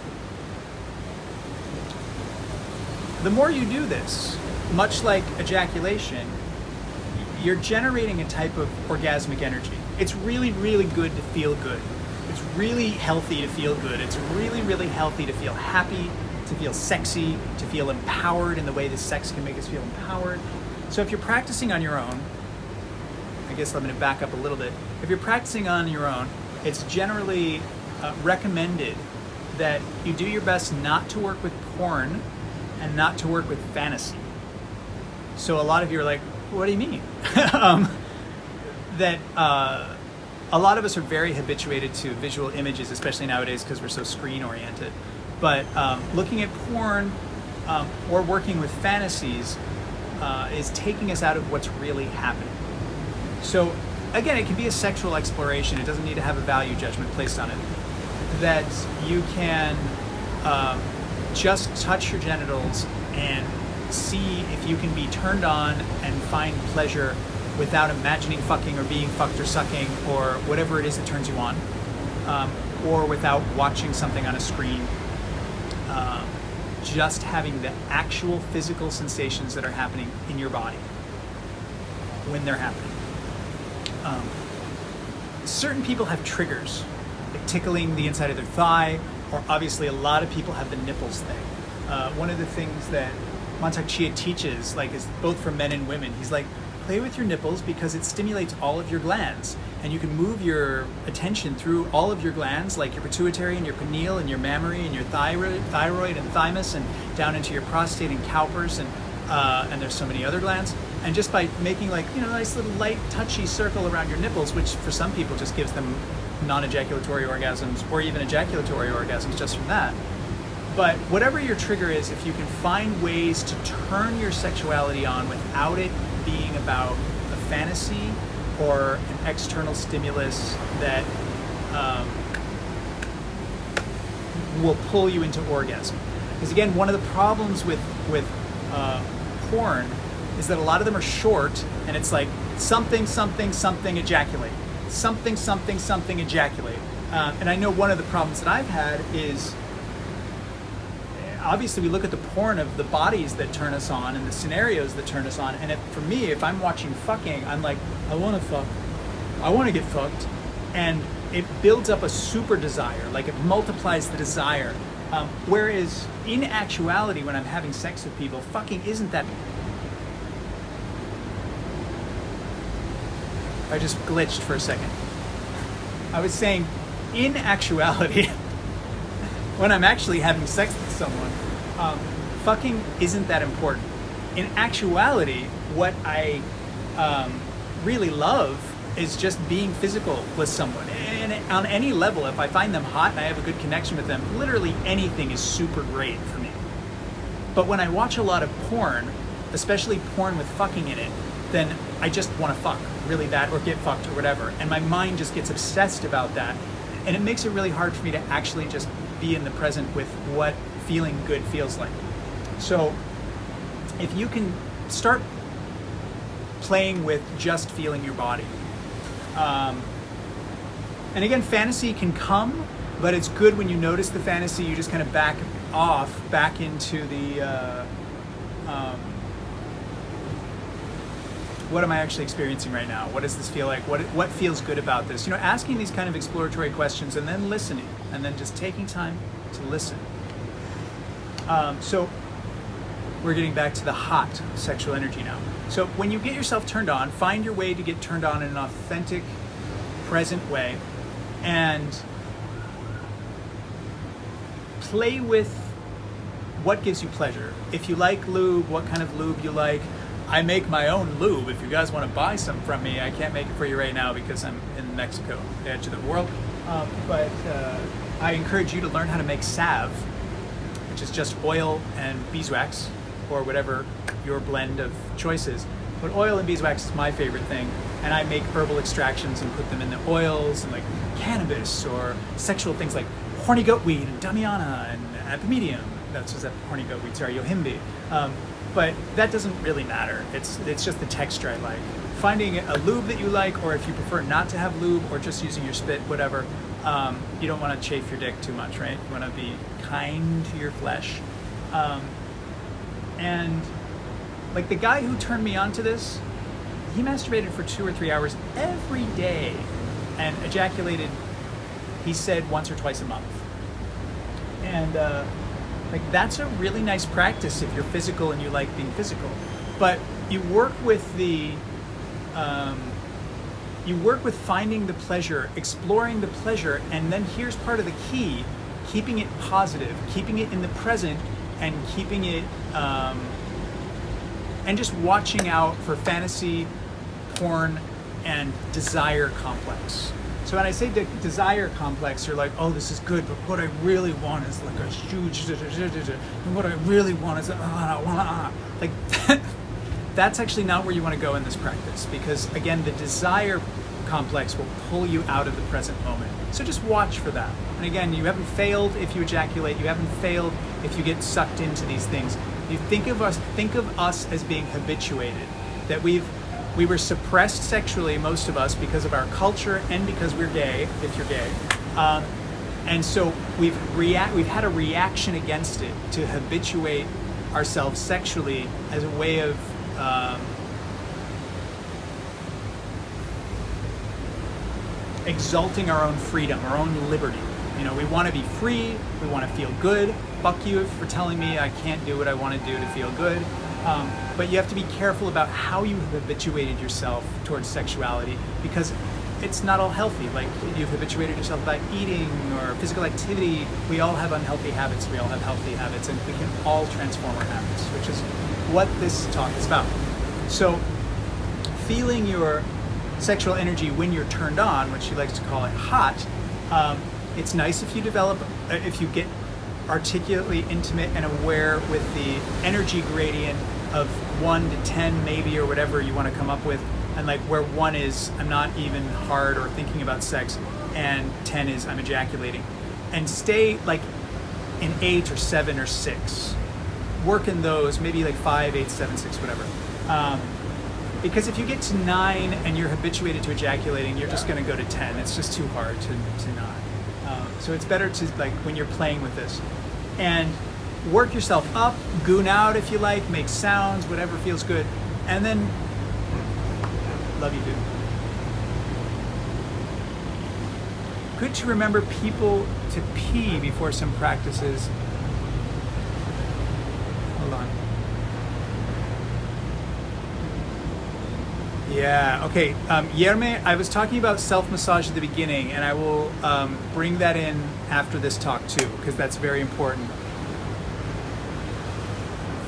The more you do this, much like ejaculation, you're generating a type of orgasmic energy. It's really, really good to feel good. It's really healthy to feel good. It's really, really healthy to feel happy, to feel sexy, to feel empowered in the way that sex can make us feel empowered. So if you're practicing on your own, I guess I'm going to back up a little bit. If you're practicing on your own, it's generally recommended that you do your best not to work with porn and not to work with fantasy. So a lot of you are like, what do you mean? That a lot of us are very habituated to visual images, especially nowadays because we're so screen oriented. But looking at porn or working with fantasies is taking us out of what's really happening. So again, it can be a sexual exploration. It doesn't need to have a value judgment placed on it. That you can just touch your genitals and see if you can be turned on and find pleasure without imagining fucking or being fucked or sucking or whatever it is that turns you on, or without watching something on a screen. Just having the actual physical sensations that are happening in your body when they're happening. Certain people have triggers, like tickling the inside of their thigh, or obviously a lot of people have the nipples thing. One of the things that Mantak Chia teaches, like, is both for men and women. He's like, play with your nipples because it stimulates all of your glands, and you can move your attention through all of your glands, like your pituitary and your pineal and your mammary and your thyroid and thymus, and down into your prostate and cowpers, and there's so many other glands. And just by making like a nice little light touchy circle around your nipples, which for some people just gives them non-ejaculatory orgasms or even ejaculatory orgasms just from that. But whatever your trigger is, if you can find ways to turn your sexuality on without it being about a fantasy or an external stimulus that will pull you into orgasm. Because again, one of the problems with porn is that a lot of them are short, and it's like something, something, something, ejaculate. Something, something, something, ejaculate. And I know one of the problems that I've had is, obviously we look at the porn of the bodies that turn us on and the scenarios that turn us on, and for me, if I'm watching fucking, I'm like, I want to fuck. I want to get fucked. And it builds up a super desire, like it multiplies the desire. Whereas in actuality, when I'm having sex with people, fucking isn't that. I just glitched for a second. I was saying, in actuality, when I'm actually having sex with someone, fucking isn't that important. In actuality, what I really love is just being physical with someone. And on any level, if I find them hot and I have a good connection with them, literally anything is super great for me. But when I watch a lot of porn, especially porn with fucking in it, then I just want to fuck really bad or get fucked or whatever. And my mind just gets obsessed about that. And it makes it really hard for me to actually just be in the present with what feeling good feels like. So if you can start playing with just feeling your body. And again, fantasy can come, but it's good when you notice the fantasy, you just kind of back into the, what am I actually experiencing right now? What does this feel like? What feels good about this? You know, asking these kind of exploratory questions and then listening, and then just taking time to listen. So we're getting back to the hot sexual energy now. So when you get yourself turned on, find your way to get turned on in an authentic, present way, and play with what gives you pleasure. If you like lube, what kind of lube you like. I make my own lube. If you guys want to buy some from me, I can't make it for you right now because I'm in Mexico, the edge of the world. But I encourage you to learn how to make salve, which is just oil and beeswax, or whatever your blend of choice is. But oil and beeswax is my favorite thing, and I make herbal extractions and put them in the oils, and like cannabis or sexual things like horny goat weed and damiana and epimedium. That's what that horny goat weed, sorry, yohimbe. But that doesn't really matter. It's just the texture I like. Finding a lube that you like, or if you prefer not to have lube, or just using your spit, whatever. You don't want to chafe your dick too much, right? You want to be kind to your flesh. And like the guy who turned me on to this, he masturbated for 2 or 3 hours every day and ejaculated, he said, once or twice a month. And like that's a really nice practice if you're physical and you like being physical. But you work with finding the pleasure, exploring the pleasure, and then here's part of the key: keeping it positive, keeping it in the present, and keeping it and just watching out for fantasy, porn, and desire complex. So when I say desire complex, you're like, oh, this is good, but what I really want is like a huge, and what I really want is like that's actually not where you want to go in this practice, because again, the desire complex will pull you out of the present moment. So just watch for that. And again, you haven't failed if you ejaculate. You haven't failed if you get sucked into these things. You think of us as being habituated, that we were suppressed sexually, most of us, because of our culture and because we're gay, if you're gay. And so we've had a reaction against it to habituate ourselves sexually as a way of exalting our own freedom, our own liberty. You know, we want to be free, we want to feel good. Fuck you for telling me I can't do what I want to do to feel good. But you have to be careful about how you have habituated yourself towards sexuality, because it's not all healthy. Like, you've habituated yourself by eating or physical activity. We all have unhealthy habits, we all have healthy habits, and we can all transform our habits, which is what this talk is about. So, feeling your sexual energy when you're turned on, which she likes to call it hot, it's nice if you get articulately intimate and aware with the energy gradient of 1 to 10 maybe, or whatever you want to come up with, and like where 1 is I'm not even hard or thinking about sex, and 10 is I'm ejaculating, and stay like in 8 or 7 or 6. Work in those, maybe like 5, 8, 7, 6, whatever. Because if you get to 9 and you're habituated to ejaculating, you're just going to go to 10. It's just too hard to not. So it's better to, like, when you're playing with this, and work yourself up, goon out if you like, make sounds, whatever feels good, and then love you, dude. good to remember people to pee before some practices. Hold on. Yeah, okay. Yerme, I was talking about self-massage at the beginning, and I will bring that in after this talk too, because that's very important.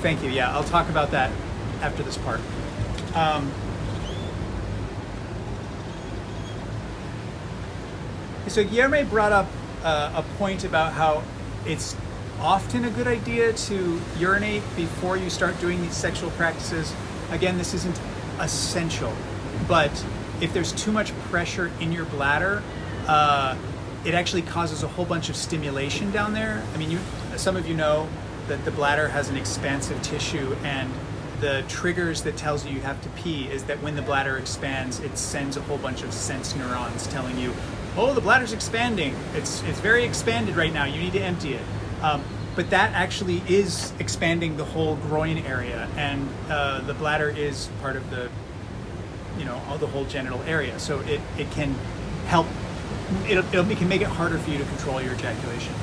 Thank you. Yeah, I'll talk about that after this part. So Yerme brought up a point about how it's often a good idea to urinate before you start doing these sexual practices. Again, this isn't essential, but if there's too much pressure in your bladder, it actually causes a whole bunch of stimulation down there. I mean, some of you know that the bladder has an expansive tissue, and the triggers that tells you have to pee is that when the bladder expands, it sends a whole bunch of sense neurons telling you, oh, the bladder's expanding. It's very expanded right now. You need to empty it. But that actually is expanding the whole groin area, and the bladder is part of the, the whole genital area. So it can help. It can make it harder for you to control your ejaculation.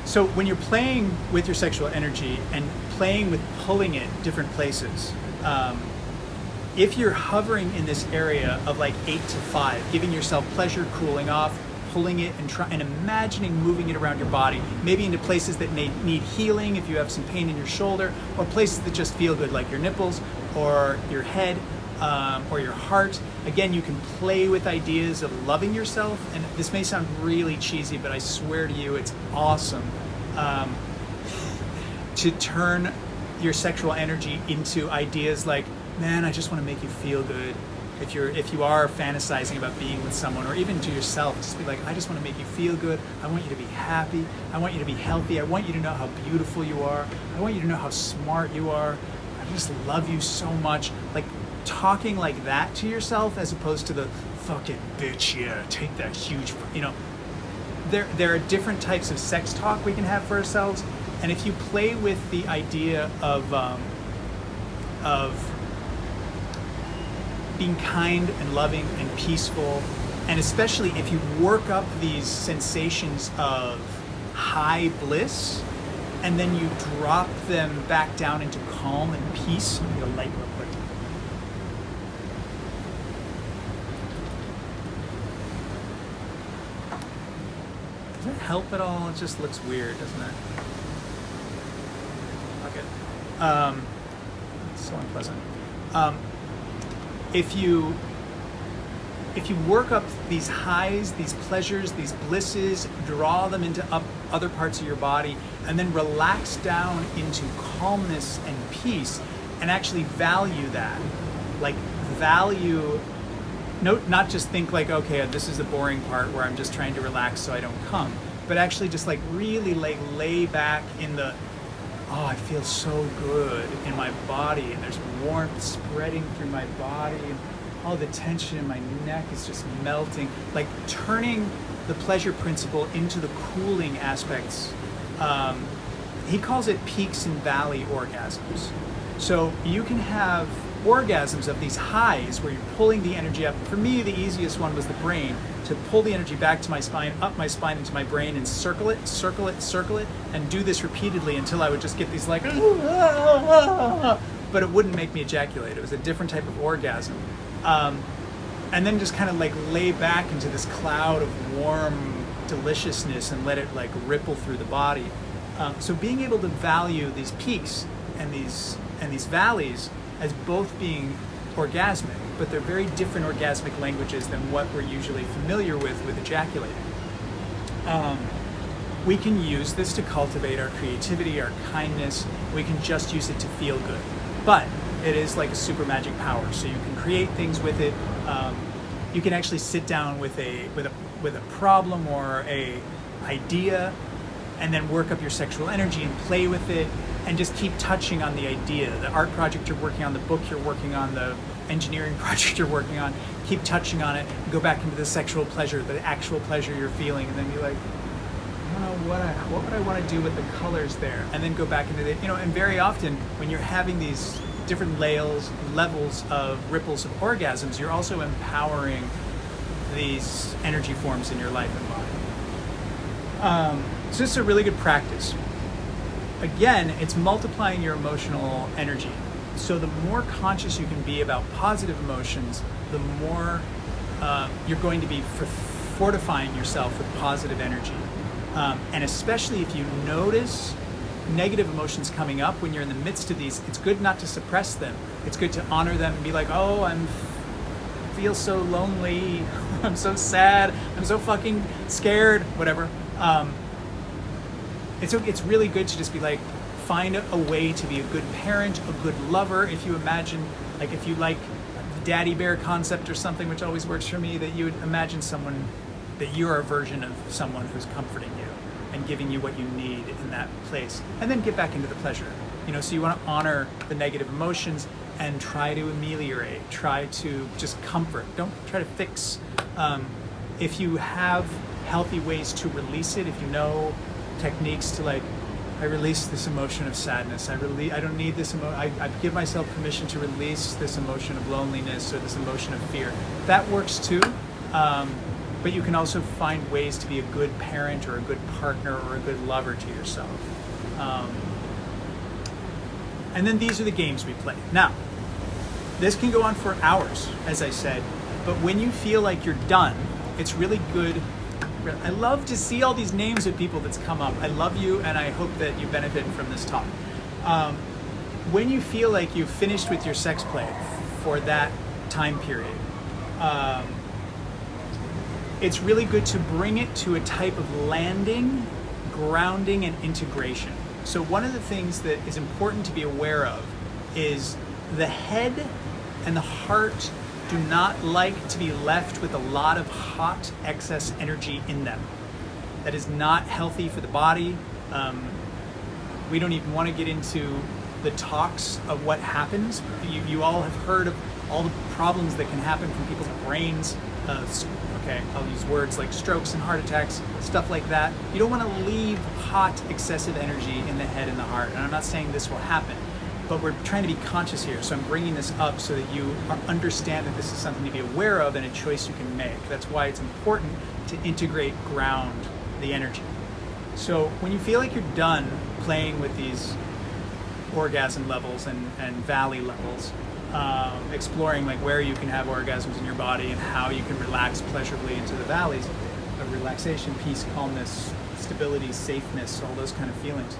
So when you're playing with your sexual energy and playing with pulling it different places, if you're hovering in this area of like 8 to 5, giving yourself pleasure, cooling off, pulling it and imagining moving it around your body, maybe into places that need healing if you have some pain in your shoulder, or places that just feel good like your nipples or your head or your heart. Again, you can play with ideas of loving yourself, and this may sound really cheesy, but I swear to you it's awesome to turn your sexual energy into ideas like, man, I just want to make you feel good. If you are fantasizing about being with someone, or even to yourself, just be like, I just want to make you feel good. I want you to be happy. I want you to be healthy. I want you to know how beautiful you are. I want you to know how smart you are. I just love you so much. Like talking like that to yourself, as opposed to the fucking bitch, yeah, take that huge, there are different types of sex talk we can have for ourselves. And if you play with the idea of being kind and loving and peaceful, and especially if you work up these sensations of high bliss, and then you drop them back down into calm and peace. Let me get a light real quick. Does that help at all? It just looks weird, doesn't it? Okay. It's so unpleasant. If you work up these highs, these pleasures, these blisses, draw them into other parts of your body, and then relax down into calmness and peace, and actually value that, like not just think like, okay, this is the boring part where I'm just trying to relax so I don't come, but actually just like really like lay back in the, oh, I feel so good in my body, and there's warmth spreading through my body, and all the tension in my neck is just melting. Like turning the pleasure principle into the cooling aspects. He calls it peaks and valley orgasms. So you can have orgasms of these highs where you're pulling the energy up. For me, the easiest one was the brain, to pull the energy back to my spine, up my spine into my brain, and circle it, and do this repeatedly until I would just get these like, but it wouldn't make me ejaculate. It was a different type of orgasm. And then just kind of like lay back into this cloud of warm deliciousness and let it like ripple through the body. So being able to value these peaks and these valleys as both being orgasmic, but they're very different orgasmic languages than what we're usually familiar with ejaculating. We can use this to cultivate our creativity, our kindness. We can just use it to feel good. But it is like a super magic power, so you can create things with it. You can actually sit down with a problem or a idea, and then work up your sexual energy and play with it, and just keep touching on the idea, the art project you're working on, the book you're working on, the engineering project you're working on. Keep touching on it, and go back into the sexual pleasure, the actual pleasure you're feeling, and then be like, I don't know what would I want to do with the colors there, and then go back into the, and very often when you're having these different levels of ripples of orgasms, you're also empowering these energy forms in your life and body. So this is a really good practice. Again, it's multiplying your emotional energy. So the more conscious you can be about positive emotions, the more you're going to be fortifying yourself with positive energy. And especially if you notice negative emotions coming up when you're in the midst of these, it's good not to suppress them. It's good to honor them and be like, oh, I feel so lonely, I'm so sad, I'm so fucking scared, whatever. It's really good to just be like, find a way to be a good parent, a good lover. If you imagine, like if you like the daddy bear concept or something, which always works for me, that you would imagine someone, that you're a version of someone who's comforting you and giving you what you need in that place, and then get back into the pleasure. So you want to honor the negative emotions and try to ameliorate, try to just comfort. Don't try to fix. If you have healthy ways to release it, if you know techniques to like, I release this emotion of sadness. I don't need this I give myself permission to release this emotion of loneliness or this emotion of fear. That works too. But you can also find ways to be a good parent or a good partner or a good lover to yourself. And then these are the games we play. Now, this can go on for hours, as I said, but when you feel like you're done, it's really good. I love to see all these names of people that's come up. I love you, and I hope that you benefit from this talk. When you feel like you've finished with your sex play for that time period, it's really good to bring it to a type of landing, grounding, and integration. So one of the things that is important to be aware of is the head and the heart do not like to be left with a lot of hot excess energy in them. That is not healthy for the body. We don't even want to get into the talks of what happens. You all have heard of all the problems that can happen from people's brains. I'll use words like strokes and heart attacks, stuff like that. You don't want to leave hot, excessive energy in the head and the heart. And I'm not saying this will happen, but we're trying to be conscious here. So I'm bringing this up so that you understand that this is something to be aware of and a choice you can make. That's why it's important to integrate, ground the energy. So when you feel like you're done playing with these orgasm levels and valley levels, exploring like where you can have orgasms in your body and how you can relax pleasurably into the valleys of relaxation, peace, calmness, stability, safeness, all those kind of feelings.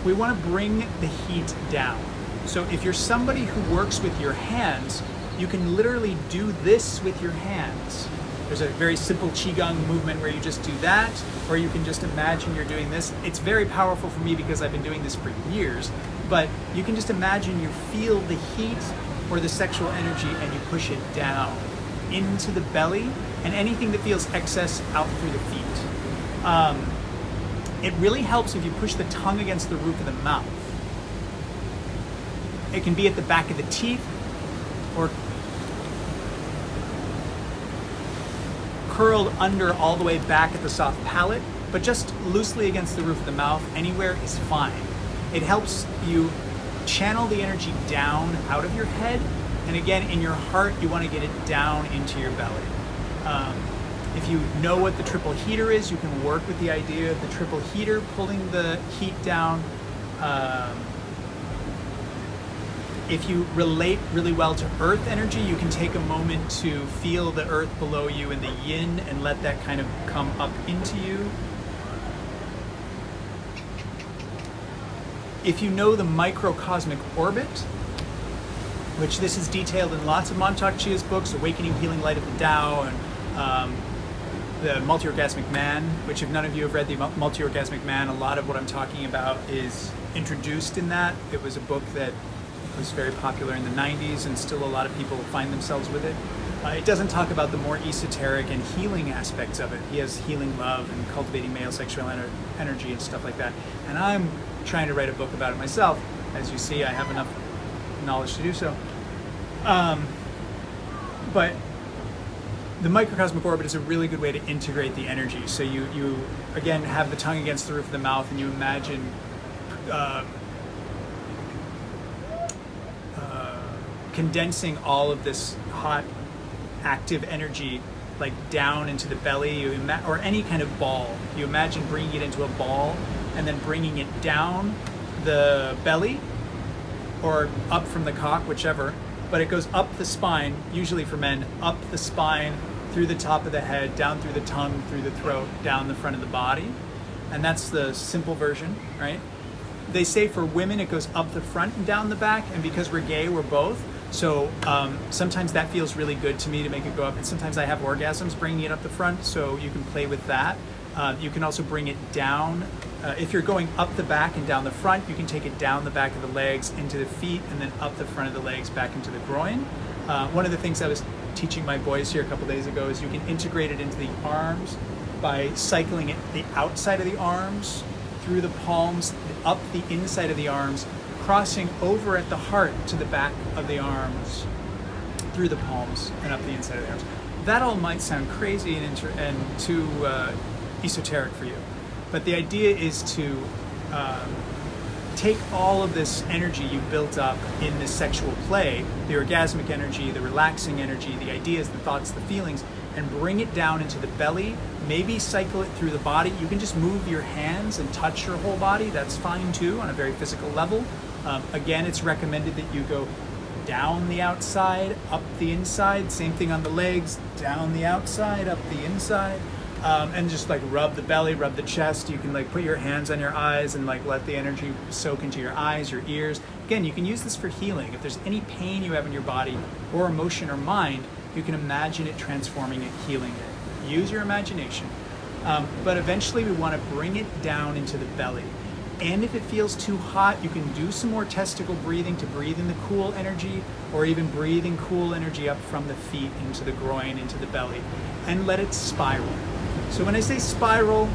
We want to bring the heat down. So if you're somebody who works with your hands, you can literally do this with your hands. There's a very simple Qigong movement where you just do that, or you can just imagine you're doing this. It's very powerful for me because I've been doing this for years, but you can just imagine you feel the heat or the sexual energy and you push it down into the belly and anything that feels excess out through the feet. It really helps if you push the tongue against the roof of the mouth. It can be at the back of the teeth or curled under all the way back at the soft palate, but just loosely against the roof of the mouth, anywhere is fine. It helps you channel the energy down out of your head, and again, in your heart, you want to get it down into your belly. If you know what the triple heater is, you can work with the idea of the triple heater pulling the heat down. If you relate really well to earth energy, you can take a moment to feel the earth below you in the yin and let that kind of come up into you. If you know the microcosmic orbit, which this is detailed in lots of Montauk Chia's books, Awakening, Healing, Light of the Tao, and the Multi-Orgasmic Man, which if none of you have read the Multi-Orgasmic Man, a lot of what I'm talking about is introduced in that. It was a book that was very popular in the 90s and still a lot of people find themselves with it. It doesn't talk about the more esoteric and healing aspects of it. He has healing love and cultivating male sexual energy and stuff like that. And I'm trying to write a book about it myself. As you see, I have enough knowledge to do so. But the microcosmic orbit is a really good way to integrate the energy. So you again have the tongue against the roof of the mouth and you imagine condensing all of this hot active energy like down into the belly, or any kind of ball. You imagine bringing it into a ball and then bringing it down the belly or up from the cock, whichever, but it goes up the spine, usually for men, up the spine, through the top of the head, down through the tongue, through the throat, down the front of the body. And that's the simple version, right? They say for women it goes up the front and down the back, and because we're gay, we're both. So sometimes that feels really good to me to make it go up, and sometimes I have orgasms bringing it up the front, so you can play with that. You can also bring it down. If you're going up the back and down the front, you can take it down the back of the legs into the feet, and then up the front of the legs back into the groin. One of the things I was teaching my boys here a couple days ago is you can integrate it into the arms by cycling it the outside of the arms, through the palms, up the inside of the arms, crossing over at the heart to the back of the arms, through the palms and up the inside of the arms. That all might sound crazy and too esoteric for you, but the idea is to take all of this energy you built up in this sexual play, the orgasmic energy, the relaxing energy, the ideas, the thoughts, the feelings, and bring it down into the belly. Maybe cycle it through the body. You can just move your hands and touch your whole body. That's fine too, on a very physical level. Again, it's recommended that you go down the outside, up the inside. Same thing on the legs, down the outside, up the inside. And just like rub the belly, rub the chest. You can like put your hands on your eyes and like let the energy soak into your eyes, your ears. Again, you can use this for healing. If there's any pain you have in your body or emotion or mind, you can imagine it transforming it, healing it. Use your imagination. But eventually we want to bring it down into the belly. And if it feels too hot, you can do some more testicle breathing to breathe in the cool energy, or even breathing cool energy up from the feet into the groin, into the belly, and let it spiral. So when I say spiral,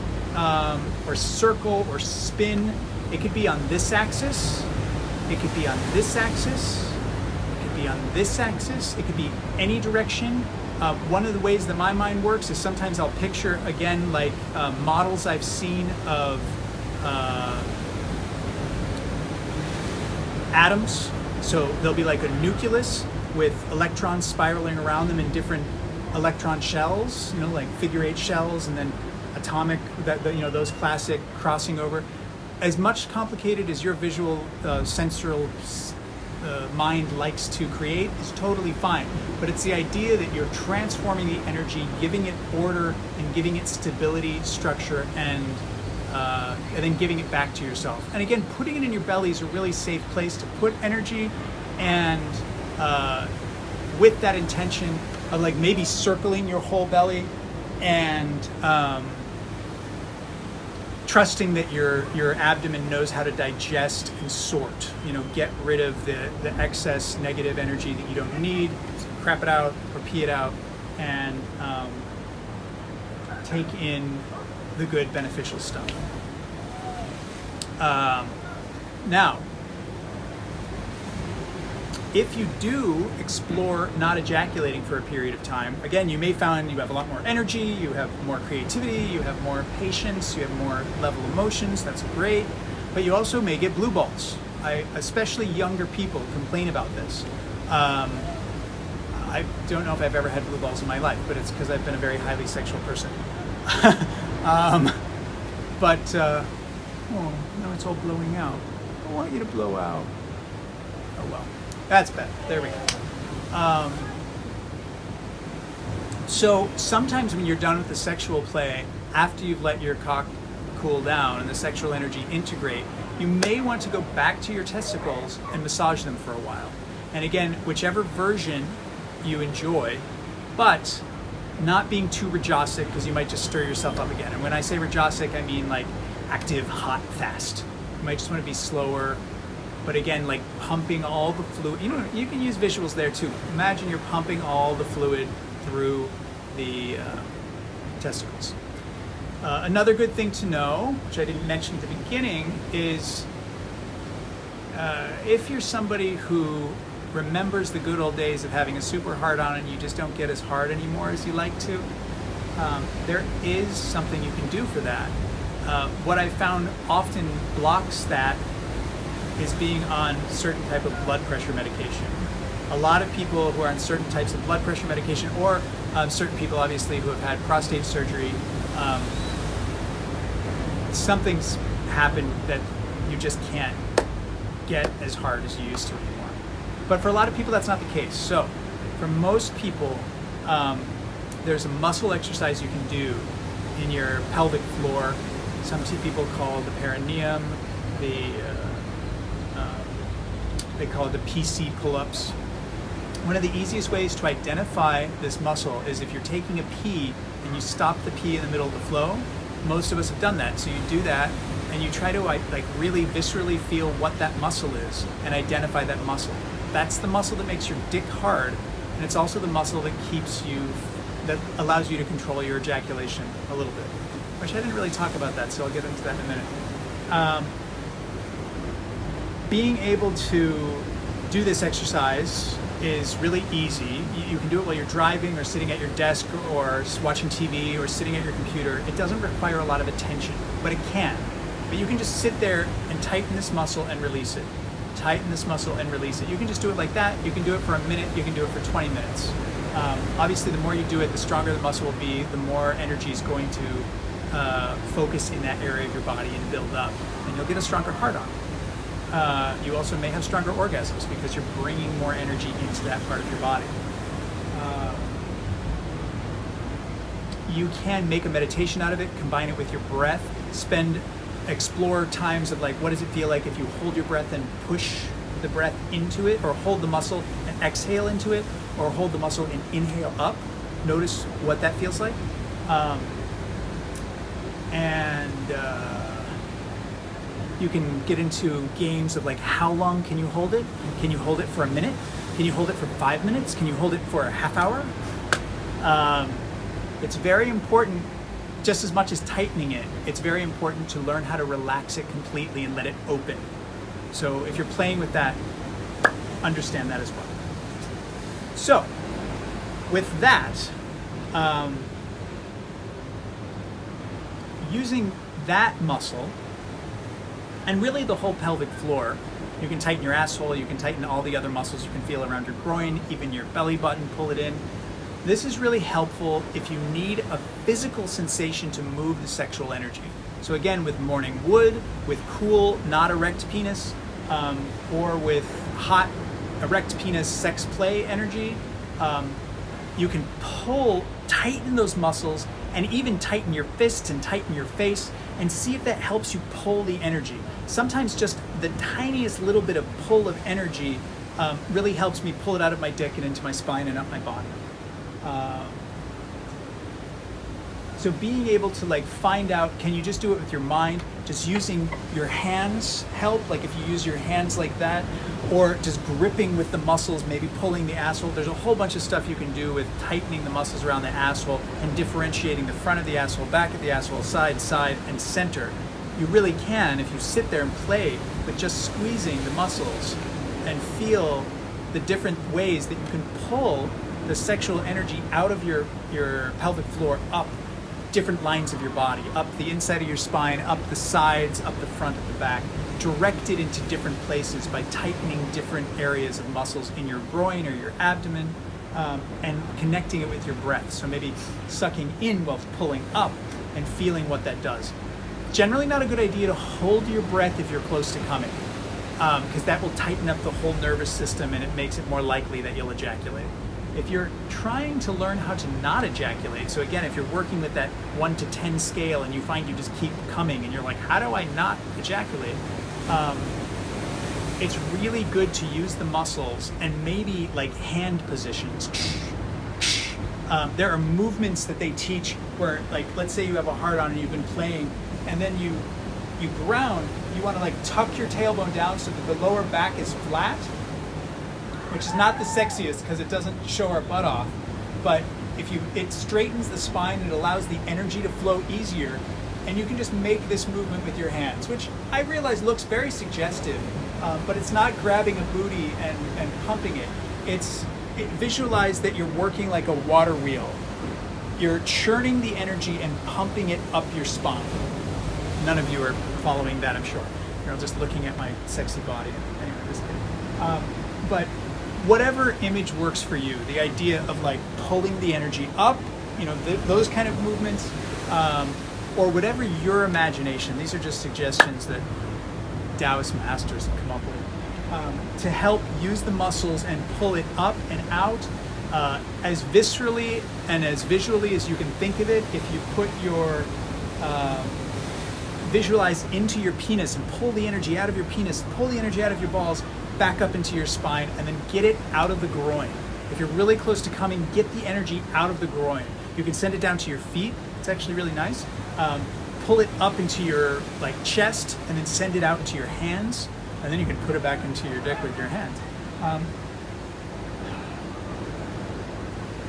or circle, or spin, it could be on this axis, it could be on this axis, it could be on this axis, it could be any direction. One of the ways that my mind works is sometimes I'll picture, again, like models I've seen of atoms. So there'll be like a nucleus with electrons spiraling around them in different electron shells, you know, like figure 8 shells, and then atomic, you know, those classic crossing over. As much complicated as your visual sensorial mind likes to create is totally fine, but it's the idea that you're transforming the energy, giving it order and giving it stability, structure, and then giving it back to yourself. And again, putting it in your belly is a really safe place to put energy, and with that intention of like maybe circling your whole belly and trusting that your abdomen knows how to digest and sort, you know, get rid of the excess negative energy that you don't need, crap it out or pee it out, and take in the good beneficial stuff. Now, if you do explore not ejaculating for a period of time, again, you may find you have a lot more energy, you have more creativity, you have more patience, you have more level emotions. That's great. But you also may get blue balls. Especially younger people complain about this. I don't know if I've ever had blue balls in my life, but it's because I've been a very highly sexual person. Oh, now it's all blowing out. I want you to blow out. Oh well. That's better. There we go. So sometimes when you're done with the sexual play, after you've let your cock cool down and the sexual energy integrate, you may want to go back to your testicles and massage them for a while. And again, whichever version you enjoy, but not being too rajasic, because you might just stir yourself up again. And when I say rajasic, I mean like active, hot, fast. You might just want to be slower. But again, like pumping all the fluid, you can use visuals there too. Imagine you're pumping all the fluid through the testicles. Another good thing to know, which I didn't mention at the beginning, is if you're somebody who remembers the good old days of having a super hard on and you just don't get as hard anymore as you like to, there is something you can do for that. What I found often blocks that is being on certain type of blood pressure medication. A lot of people who are on certain types of blood pressure medication, or certain people obviously who have had prostate surgery, something's happened that you just can't get as hard as you used to anymore. But for a lot of people, that's not the case. So for most people, there's a muscle exercise you can do in your pelvic floor. Some people call it the perineum, they call it the PC pull-ups. One of the easiest ways to identify this muscle is if you're taking a pee and you stop the pee in the middle of the flow. Most of us have done that. So you do that and you try to like really viscerally feel what that muscle is and identify that muscle. That's the muscle that makes your dick hard, and it's also the muscle that that allows you to control your ejaculation a little bit. Which I didn't really talk about that, so I'll get into that in a minute. Being able to do this exercise is really easy. You can do it while you're driving or sitting at your desk or watching TV or sitting at your computer. It doesn't require a lot of attention, but it can. But you can just sit there and tighten this muscle and release it. Tighten this muscle and release it. You can just do it like that. You can do it for a minute. You can do it for 20 minutes. Obviously, the more you do it, the stronger the muscle will be, the more energy is going to focus in that area of your body and build up, and you'll get a stronger heart on. You also may have stronger orgasms because you're bringing more energy into that part of your body. You can make a meditation out of it, combine it with your breath, explore times of like, what does it feel like if you hold your breath and push the breath into it, or hold the muscle and exhale into it, or hold the muscle and inhale up. Notice what that feels like. You can get into games of like, how long can you hold it? Can you hold it for a minute? Can you hold it for 5 minutes? Can you hold it for a half hour? It's very important, just as much as tightening it, it's very important to learn how to relax it completely and let it open. So if you're playing with that, understand that as well. So with that, using that muscle, and really the whole pelvic floor, you can tighten your asshole, you can tighten all the other muscles you can feel around your groin, even your belly button, pull it in. This is really helpful if you need a physical sensation to move the sexual energy. So again, with morning wood, with cool, not erect penis, or with hot, erect penis sex play energy, you can tighten those muscles, and even tighten your fists and tighten your face, and see if that helps you pull the energy. Sometimes just the tiniest little bit of pull of energy really helps me pull it out of my dick and into my spine and up my body. So being able to like find out, can you just do it with your mind? Just using your hands help, like if you use your hands like that, or just gripping with the muscles, maybe pulling the asshole. There's a whole bunch of stuff you can do with tightening the muscles around the asshole and differentiating the front of the asshole, back of the asshole, side, and center. You really can, if you sit there and play with just squeezing the muscles and feel the different ways that you can pull the sexual energy out of your pelvic floor, up different lines of your body, up the inside of your spine, up the sides, up the front, up the back, directed into different places by tightening different areas of muscles in your groin or your abdomen, and connecting it with your breath. So maybe sucking in while pulling up and feeling what that does. Generally not a good idea to hold your breath if you're close to coming, because that will tighten up the whole nervous system and it makes it more likely that you'll ejaculate. If you're trying to learn how to not ejaculate, so again, if you're working with that 1 to 10 scale and you find you just keep coming and you're like, how do I not ejaculate? It's really good to use the muscles and maybe like hand positions. There are movements that they teach where, like, let's say you have a hard on and you've been playing, and then you ground, you want to like tuck your tailbone down so that the lower back is flat, which is not the sexiest because it doesn't show our butt off, but it straightens the spine and it allows the energy to flow easier, and you can just make this movement with your hands, which I realize looks very suggestive, but it's not grabbing a booty and pumping it. Visualize that you're working like a water wheel. You're churning the energy and pumping it up your spine. None of you are following that, I'm sure. You're all just looking at my sexy body. Anyway, just kidding. But whatever image works for you, the idea of like pulling the energy up, those kind of movements, or whatever your imagination, these are just suggestions that Taoist masters have come up with, to help use the muscles and pull it up and out as viscerally and as visually as you can think of it. If you put your visualize into your penis and pull the energy out of your penis, pull the energy out of your balls, back up into your spine, and then get it out of the groin. If you're really close to coming, get the energy out of the groin. You can send it down to your feet. It's actually really nice. Pull it up into your chest, and then send it out into your hands, and then you can put it back into your dick with your hands.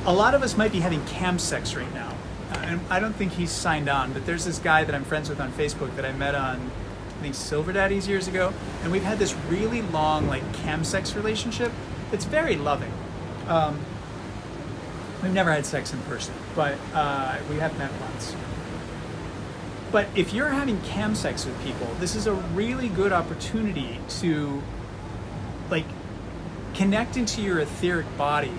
A lot of us might be having cam sex right now. And I don't think he's signed on, but there's this guy that I'm friends with on Facebook that I met on, I think, Silver Daddies years ago, and we've had this really long cam sex relationship. It's very loving. We've never had sex in person, but we have met once. But if you're having cam sex with people, this is a really good opportunity to connect into your etheric body.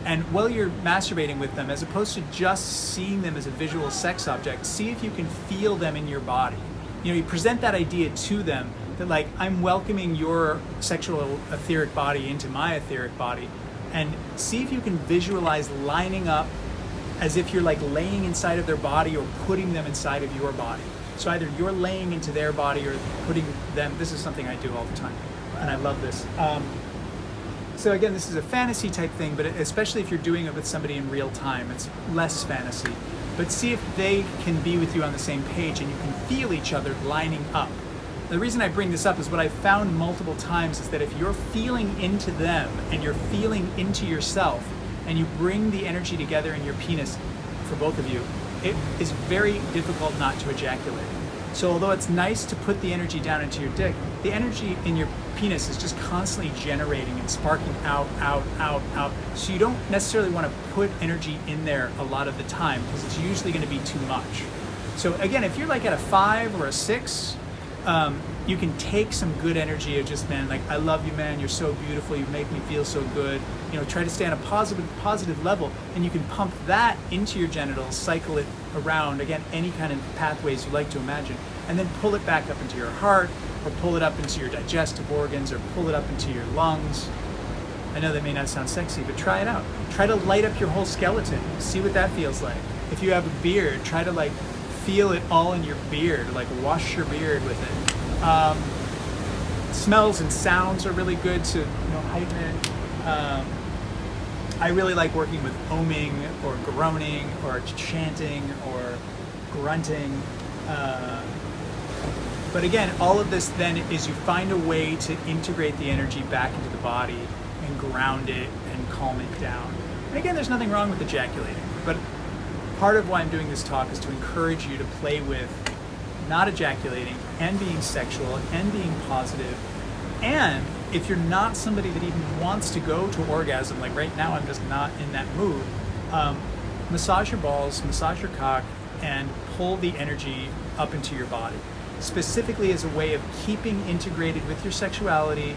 And while you're masturbating with them, as opposed to just seeing them as a visual sex object, see if you can feel them in your body. You present that idea to them that I'm welcoming your sexual etheric body into my etheric body, and see if you can visualize lining up as if you're laying inside of their body or putting them inside of your body. So either you're laying into their body or putting them. This is something I do all the time, and I love this. So again, this is a fantasy type thing, but especially if you're doing it with somebody in real time, it's less fantasy. But see if they can be with you on the same page and you can feel each other lining up. The reason I bring this up is what I've found multiple times is that if you're feeling into them and you're feeling into yourself and you bring the energy together in your penis for both of you, it is very difficult not to ejaculate. So although it's nice to put the energy down into your dick, the energy in your penis is just constantly generating and sparking out. So you don't necessarily want to put energy in there a lot of the time because it's usually going to be too much. So again, if you're at a 5 or a 6, you can take some good energy of just, man, I love you, man, you're so beautiful, you make me feel so good. Try to stay on a positive level, and you can pump that into your genitals, cycle it around, again, any kind of pathways you like to imagine, and then pull it back up into your heart, or pull it up into your digestive organs, or pull it up into your lungs. I know that may not sound sexy, but try it out. Try to light up your whole skeleton. See what that feels like. If you have a beard, try to feel it all in your beard, wash your beard with it. Smells and sounds are really good to heighten it. I really like working with oming or groaning or chanting or grunting. But again, all of this then is you find a way to integrate the energy back into the body and ground it and calm it down. And again, there's nothing wrong with ejaculating, but part of why I'm doing this talk is to encourage you to play with not ejaculating and being sexual and being positive. And if you're not somebody that even wants to go to orgasm, right now I'm just not in that mood, massage your balls, massage your cock, and pull the energy up into your body, specifically as a way of keeping integrated with your sexuality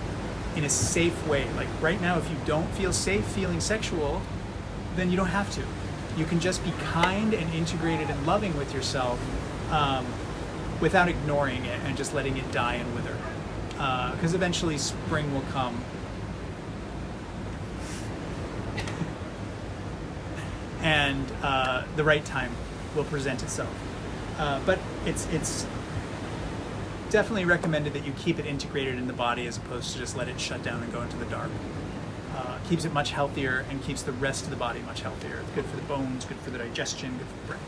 in a safe way. Right now, if you don't feel safe feeling sexual, then you don't have to. You can just be kind and integrated and loving with yourself without ignoring it and just letting it die and wither. Because eventually spring will come. And the right time will present itself. But it's definitely recommended that you keep it integrated in the body as opposed to just let it shut down and go into the dark. Keeps it much healthier and keeps the rest of the body much healthier. It's good for the bones, good for the digestion, good for the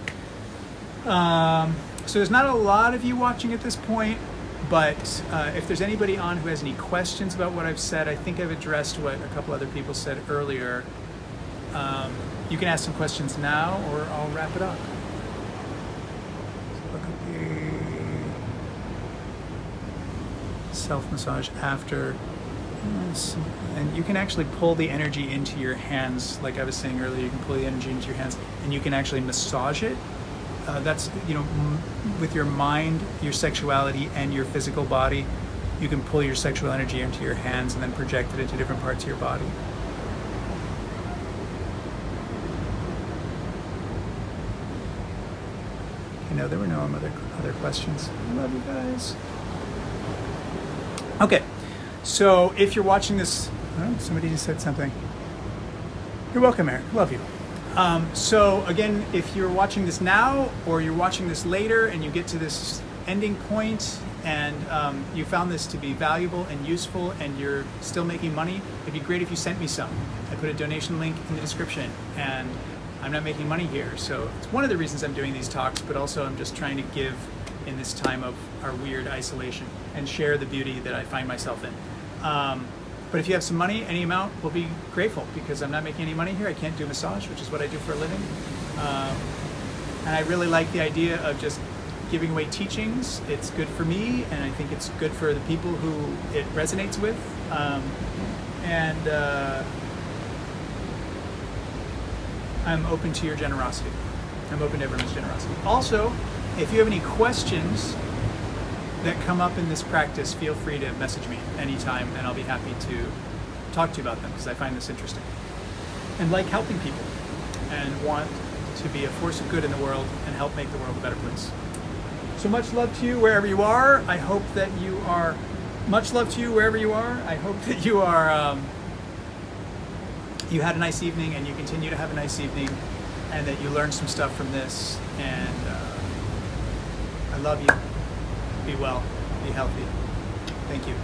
brain. So there's not a lot of you watching at this point, but if there's anybody on who has any questions about what I've said, I think I've addressed what a couple other people said earlier. You can ask some questions now, or I'll wrap it up. Look at the self-massage after. And you can actually pull the energy into your hands. Like I was saying earlier, you can pull the energy into your hands, and you can actually massage it. That's, with your mind, your sexuality, and your physical body, you can pull your sexual energy into your hands and then project it into different parts of your body. No, there were no other questions. I love you guys. Okay, so if you're watching this, oh, somebody just said something. You're welcome, Eric. Love you. So again, if you're watching this now or you're watching this later and you get to this ending point and you found this to be valuable and useful and you're still making money, it'd be great if you sent me some. I put a donation link in the description, and I'm not making money here. So it's one of the reasons I'm doing these talks, but also I'm just trying to give in this time of our weird isolation and share the beauty that I find myself in. But if you have some money, any amount, we'll be grateful, because I'm not making any money here. I can't do massage, which is what I do for a living. And I really like the idea of just giving away teachings. It's good for me, and I think it's good for the people who it resonates with. I'm open to your generosity. I'm open to everyone's generosity. Also, if you have any questions that come up in this practice, feel free to message me anytime, and I'll be happy to talk to you about them, because I find this interesting and like helping people and want to be a force of good in the world and help make the world a better place. So much love to you wherever you are. I hope that you are, much love to you wherever you are. I hope that you are, you had a nice evening and you continue to have a nice evening, and that you learned some stuff from this. And I love you. Be well. Be healthy. Thank you.